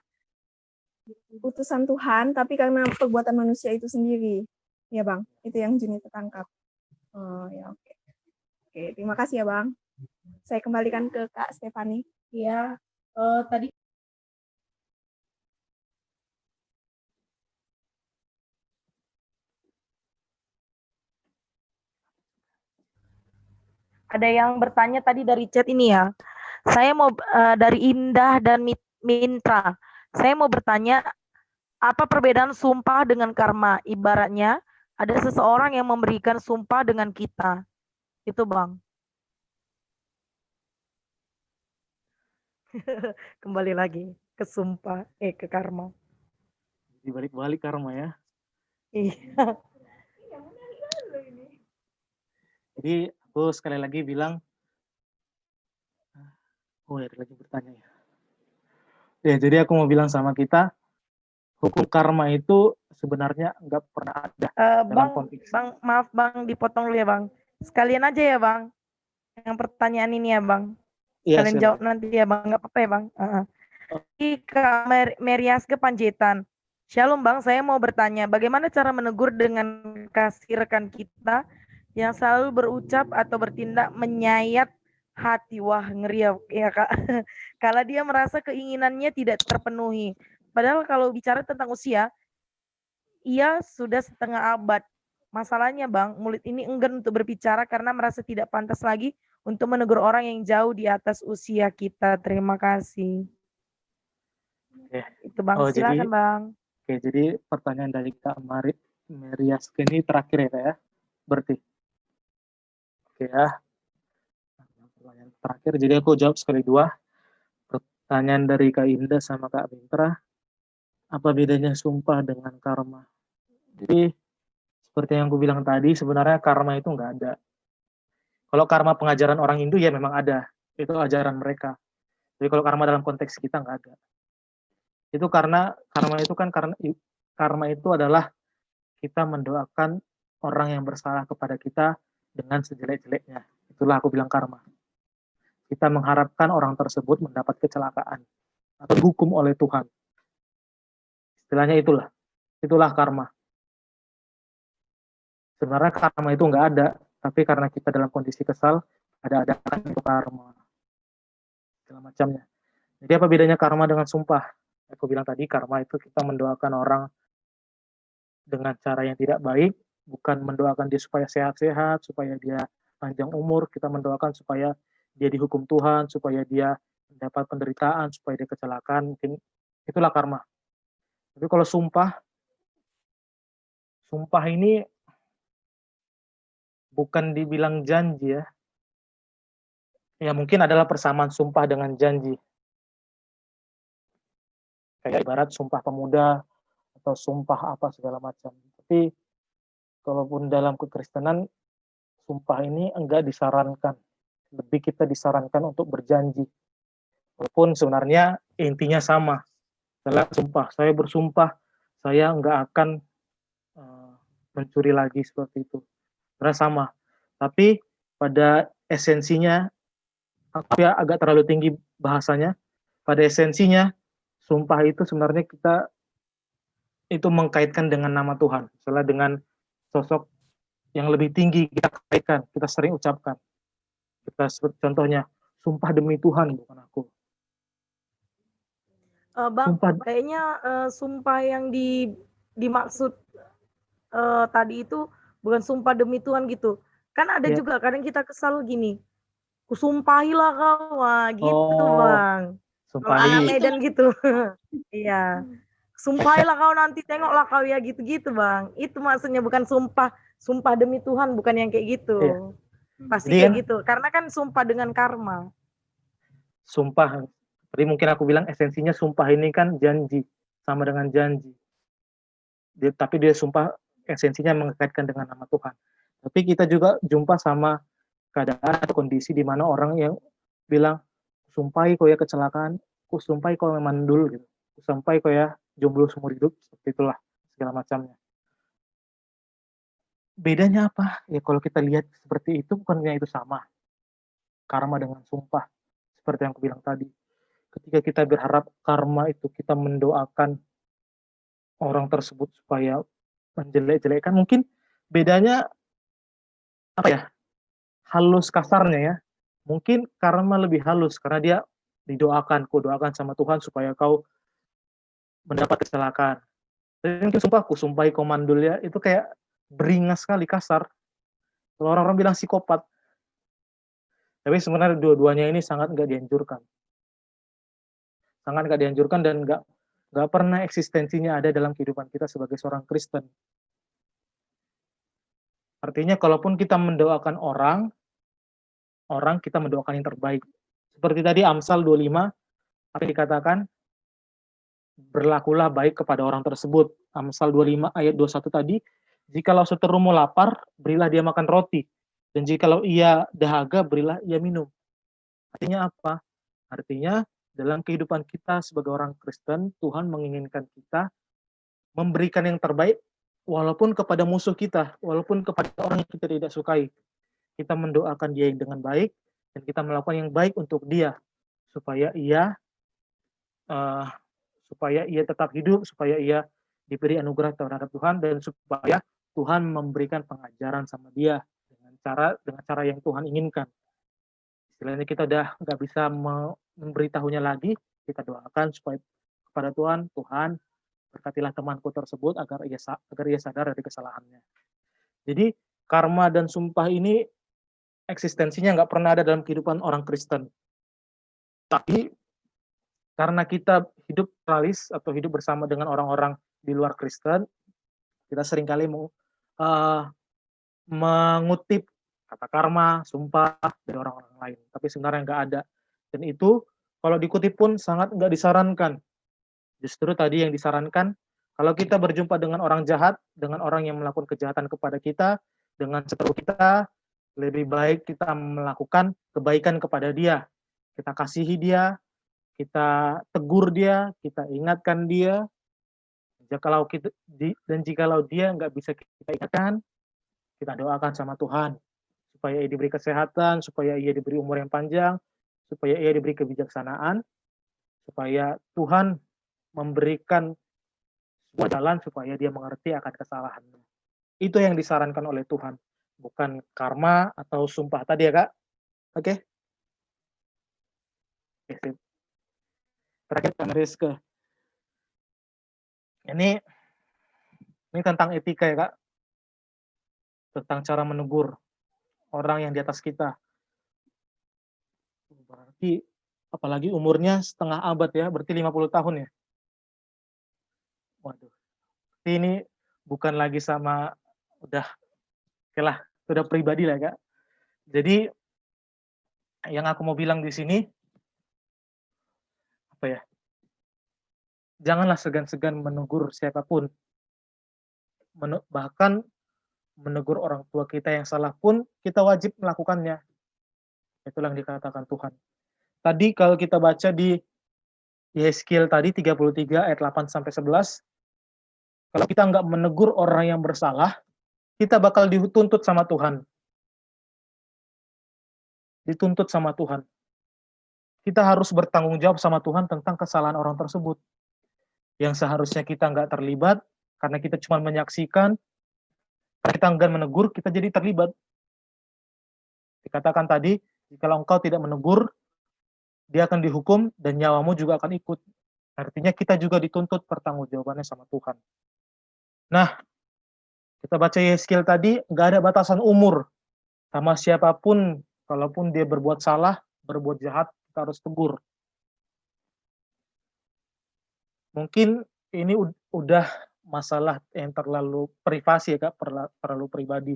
utusan Tuhan, tapi karena perbuatan manusia itu sendiri. Ya, Bang. Itu yang Junita tangkap. Oh, ya, oke. Oke, terima kasih ya, Bang. Saya kembalikan ke Kak Stefani. Iya, tadi ada yang bertanya tadi dari chat ini ya. Saya mau dari Indah dan Mintra. Saya mau bertanya, apa perbedaan sumpah dengan karma? Ibaratnya ada seseorang yang memberikan sumpah dengan kita. Itu, Bang. Kembali lagi ke sumpah, ke karma. Dibalik-balik karma ya. Iya. Jadi aku sekali lagi bilang, ada lagi bertanya ya. Ya, jadi aku mau bilang sama kita, hukum karma itu sebenarnya nggak pernah ada dalam konteks. Bang, maaf Bang, dipotong dulu ya Bang. Sekalian aja ya Bang, yang pertanyaan ini ya Bang. Kalian jawab nanti ya Bang, nggak apa-apa ya Bang. Kak Meriaske Panjaitan. Shalom Bang, saya mau bertanya, bagaimana cara menegur dengan kasih rekan kita yang selalu berucap atau bertindak menyayat hati? Wah, ngeri ya Kak. Kalau dia merasa keinginannya tidak terpenuhi. Padahal kalau bicara tentang usia, ia sudah setengah abad. Masalahnya Bang, mulut ini enggan untuk berbicara karena merasa tidak pantas lagi untuk menegur orang yang jauh di atas usia kita. Terima kasih. Oke. Itu Bang, silakan Bang. Oke, jadi pertanyaan dari Kak Meriaske ini terakhir ya Kak ya? Berarti. Oke ya. Pertanyaan terakhir, jadi aku jawab sekali dua. Pertanyaan dari Kak Indah sama Kak Mintra, apa bedanya sumpah dengan karma? Jadi, seperti yang aku bilang tadi, sebenarnya karma itu nggak ada. Kalau karma pengajaran orang Hindu ya memang ada. Itu ajaran mereka. Jadi kalau karma dalam konteks kita nggak ada. Itu karena karma itu adalah kita mendoakan orang yang bersalah kepada kita dengan sejelek-jeleknya. Itulah aku bilang karma. Kita mengharapkan orang tersebut mendapat kecelakaan atau dihukum oleh Tuhan. Istilahnya itulah karma. Sebenarnya karma itu nggak ada, tapi karena kita dalam kondisi kesal, ada-adakan itu karma. Segala macamnya. Jadi apa bedanya karma dengan sumpah? Aku bilang tadi, karma itu kita mendoakan orang dengan cara yang tidak baik, bukan mendoakan dia supaya sehat-sehat, supaya dia panjang umur, kita mendoakan supaya dia dihukum Tuhan, supaya dia mendapat penderitaan, supaya dia kecelakaan, mungkin itulah karma. Tapi kalau sumpah ini bukan dibilang janji ya. Ya mungkin adalah persamaan sumpah dengan janji. Kayak ibarat sumpah pemuda atau sumpah apa segala macam. Tapi kalaupun dalam kekristenan sumpah ini enggak disarankan. Lebih kita disarankan untuk berjanji. Walaupun sebenarnya intinya sama. Setelah sumpah, saya bersumpah saya enggak akan mencuri lagi seperti itu. Sebenarnya sama. Tapi pada esensinya, tapi agak terlalu tinggi bahasanya, pada esensinya sumpah itu sebenarnya kita itu mengkaitkan dengan nama Tuhan, misalnya dengan sosok yang lebih tinggi kita kaitkan, kita sering ucapkan. Kita contohnya, sumpah demi Tuhan bukan aku. Bang, kayaknya sumpah yang dimaksud tadi itu bukan sumpah demi Tuhan gitu. Kan ada juga kadang kita kesal gini, kusumpahilah kau, gitu Bang. Kalau anak Medan gitu. Iya. Sumpailah kau nanti, tengoklah kau ya, gitu-gitu Bang. Itu maksudnya, bukan sumpah demi Tuhan, bukan yang kayak gitu. Iya. Pasti Jadi kayak kan gitu. Karena kan sumpah dengan karma. sumpah, tadi mungkin aku bilang esensinya sumpah ini kan janji, sama dengan janji. Tapi dia sumpah esensinya mengkaitkan dengan nama Tuhan. Tapi kita juga jumpa sama keadaan atau kondisi di mana orang yang bilang, sumpai kau ya kecelakaan, ku sumpai kau mandul gitu, ku sumpai kau ya jomblo seumur hidup, seperti itulah segala macamnya. Bedanya apa? Ya kalau kita lihat seperti itu, bukannya itu sama karma dengan sumpah, seperti yang aku bilang tadi. Ketika kita berharap karma itu kita mendoakan orang tersebut supaya menjelek-jelekkan, mungkin bedanya apa ya, halus kasarnya ya. Mungkin karma lebih halus karena dia didoakan, ku doakan sama Tuhan supaya kau mendapat kecelakaan. Tapi mungkin sumpah, ku sumpahi kau mandul ya, itu kayak beringas sekali, kasar. Kalau orang-orang bilang psikopat. Tapi sebenarnya dua-duanya ini sangat nggak dianjurkan. Sangat nggak dianjurkan dan nggak pernah eksistensinya ada dalam kehidupan kita sebagai seorang Kristen. Artinya kalaupun kita mendoakan orang kita mendoakan yang terbaik. Seperti tadi Amsal 25, apa yang dikatakan? Berlakulah baik kepada orang tersebut. Amsal 25 ayat 21 tadi, jikalau seterumu lapar, berilah dia makan roti. Dan jikalau ia dahaga, berilah ia minum. Artinya apa? Artinya dalam kehidupan kita sebagai orang Kristen, Tuhan menginginkan kita memberikan yang terbaik walaupun kepada musuh kita, walaupun kepada orang yang kita tidak sukai. Kita mendoakan dia dengan baik dan kita melakukan yang baik untuk dia supaya ia tetap hidup, supaya ia diberi anugerah terhadap Tuhan dan supaya Tuhan memberikan pengajaran sama dia dengan cara yang Tuhan inginkan. Istilahnya kita udah nggak bisa memberitahunya lagi, kita doakan supaya kepada Tuhan berkatilah temanku tersebut agar ia sadar dari kesalahannya. Jadi karma dan sumpah ini eksistensinya nggak pernah ada dalam kehidupan orang Kristen. Tapi karena kita hidup pluralis atau hidup bersama dengan orang-orang di luar Kristen, kita seringkali mengutip kata karma, sumpah dari orang-orang lain. Tapi sebenarnya nggak ada. Dan itu kalau dikutip pun sangat nggak disarankan. Justru tadi yang disarankan, kalau kita berjumpa dengan orang jahat, dengan orang yang melakukan kejahatan kepada kita, dengan seteru kita, lebih baik kita melakukan kebaikan kepada dia. Kita kasihi dia, kita tegur dia, kita ingatkan dia. Dan jikalau dia nggak bisa kita ingatkan, kita doakan sama Tuhan supaya ia diberi kesehatan, supaya ia diberi umur yang panjang, supaya ia diberi kebijaksanaan, supaya Tuhan memberikan sebuah jalan supaya dia mengerti akan kesalahannya. Itu yang disarankan oleh Tuhan, bukan karma atau sumpah tadi ya Kak. Oke? Oke, terakhir Kak Rizke. Ini tentang etika ya Kak. Tentang cara menegur orang yang di atas kita. Berarti apalagi umurnya setengah abad ya, berarti 50 tahun ya. Waduh. Ini bukan lagi sama sudah pribadi lah Kak. Jadi yang aku mau bilang di sini apa ya? Janganlah segan-segan menegur siapapun. Bahkan menegur orang tua kita yang salah pun kita wajib melakukannya. Itulah yang dikatakan Tuhan. Tadi kalau kita baca di Yeskiel tadi 33 ayat 8 sampai 11, kalau kita nggak menegur orang yang bersalah, kita bakal dituntut sama Tuhan. Dituntut sama Tuhan. Kita harus bertanggung jawab sama Tuhan tentang kesalahan orang tersebut. Yang seharusnya kita nggak terlibat, karena kita cuma menyaksikan, karena kita enggan menegur, kita jadi terlibat. Dikatakan tadi, jika engkau tidak menegur, dia akan dihukum dan nyawamu juga akan ikut. Artinya kita juga dituntut pertanggungjawabannya sama Tuhan. Nah, kita baca Yeskiel tadi, nggak ada batasan umur. Sama siapapun, kalaupun dia berbuat salah, berbuat jahat, kita harus tegur. Mungkin ini udah masalah yang terlalu privasi ya Kak, terlalu pribadi.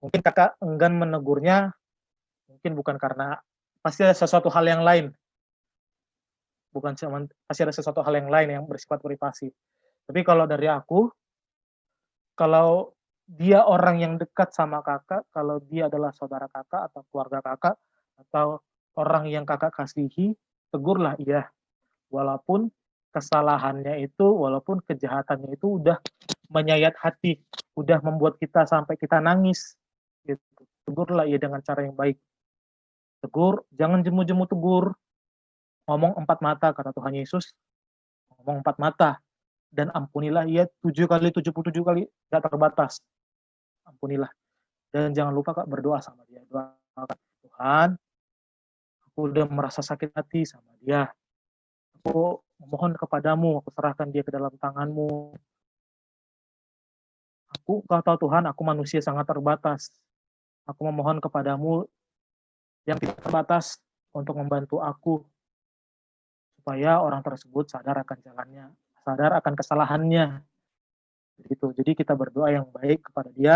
Mungkin Kakak enggan menegurnya, mungkin bukan karena pasti ada sesuatu hal yang lain. Bukan cuma pasti ada sesuatu hal yang lain yang bersifat privasi. Tapi kalau dari aku, kalau dia orang yang dekat sama Kakak, kalau dia adalah saudara Kakak atau keluarga Kakak, atau orang yang Kakak kasihi, tegurlah iya. Walaupun kesalahannya itu, walaupun kejahatannya itu udah menyayat hati, udah membuat kita sampai kita nangis, gitu. Tegurlah ia dengan cara yang baik. Tegur, jangan jemu-jemu tegur. Ngomong 4 mata, kata Tuhan Yesus. Ngomong 4 mata. Dan ampunilah ia 7 kali, 77 kali, gak terbatas. Ampunilah. Dan jangan lupa Kak berdoa sama dia. Doakan, Tuhan, aku udah merasa sakit hati sama dia. Aku memohon kepadamu, aku serahkan dia ke dalam tanganmu. Kau tahu Tuhan, aku manusia sangat terbatas. Aku memohon kepadamu yang tidak terbatas untuk membantu aku, supaya orang tersebut sadar akan jalannya, sadar akan kesalahannya. Gitu. Jadi kita berdoa yang baik kepada dia,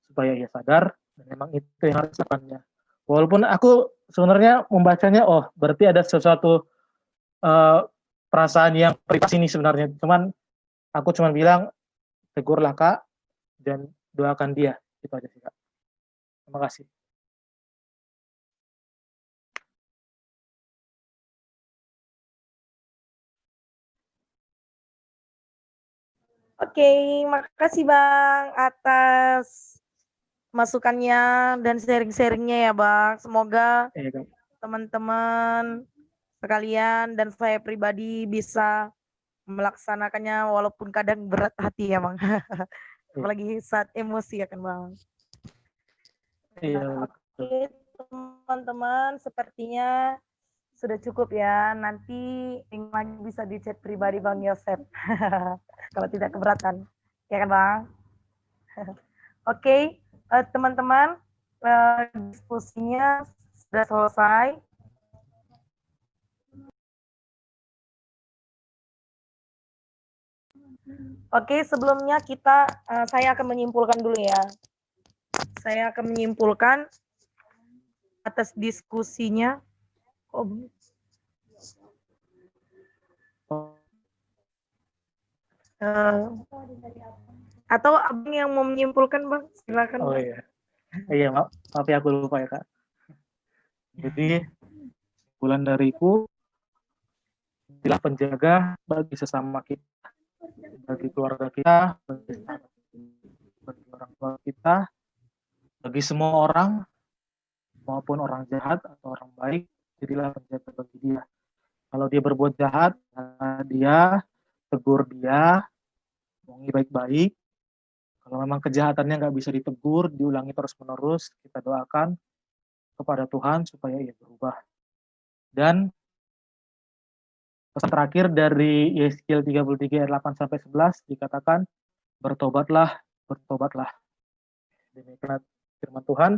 supaya ia sadar, dan memang itu yang harus dilakukannya. Walaupun aku sebenarnya membacanya, oh berarti ada sesuatu perasaan yang privasi ini sebenarnya. Cuman aku cuma bilang, tegurlah Kak, dan doakan dia. Itu aja sih Kak. Terima kasih. Oke, makasih Bang atas masukannya dan sharing-sharingnya ya Bang. Semoga teman-teman sekalian dan saya pribadi bisa melaksanakannya walaupun kadang berat hati ya Bang. Apalagi saat emosi ya kan Bang. Iya. Oke teman-teman, sepertinya sudah cukup ya. Nanti link lagi bisa di chat pribadi Bang Yosef. Kalau tidak keberatan. Ya kan Bang? Oke, teman-teman, diskusinya sudah selesai. Oke, sebelumnya saya akan menyimpulkan dulu ya. Saya akan menyimpulkan atas diskusinya. Atau abang yang mau menyimpulkan Bang, silakan. Oh iya, iya maaf ya aku lupa ya Kak. Jadi bulan dariku adalah penjaga bagi sesama kita, bagi keluarga kita, bagi orang tua kita, bagi semua orang, maupun orang jahat atau orang baik, jadilah penjaga bagi dia. Kalau dia berbuat jahat, dia tegur dia, omongi baik-baik. Kalau memang kejahatannya nggak bisa ditegur, diulangi terus-menerus, kita doakan kepada Tuhan supaya ia berubah. Dan pesan terakhir dari Yeskiel 33 ayat 8 sampai 11 dikatakan, bertobatlah, bertobatlah. Demikian firman Tuhan.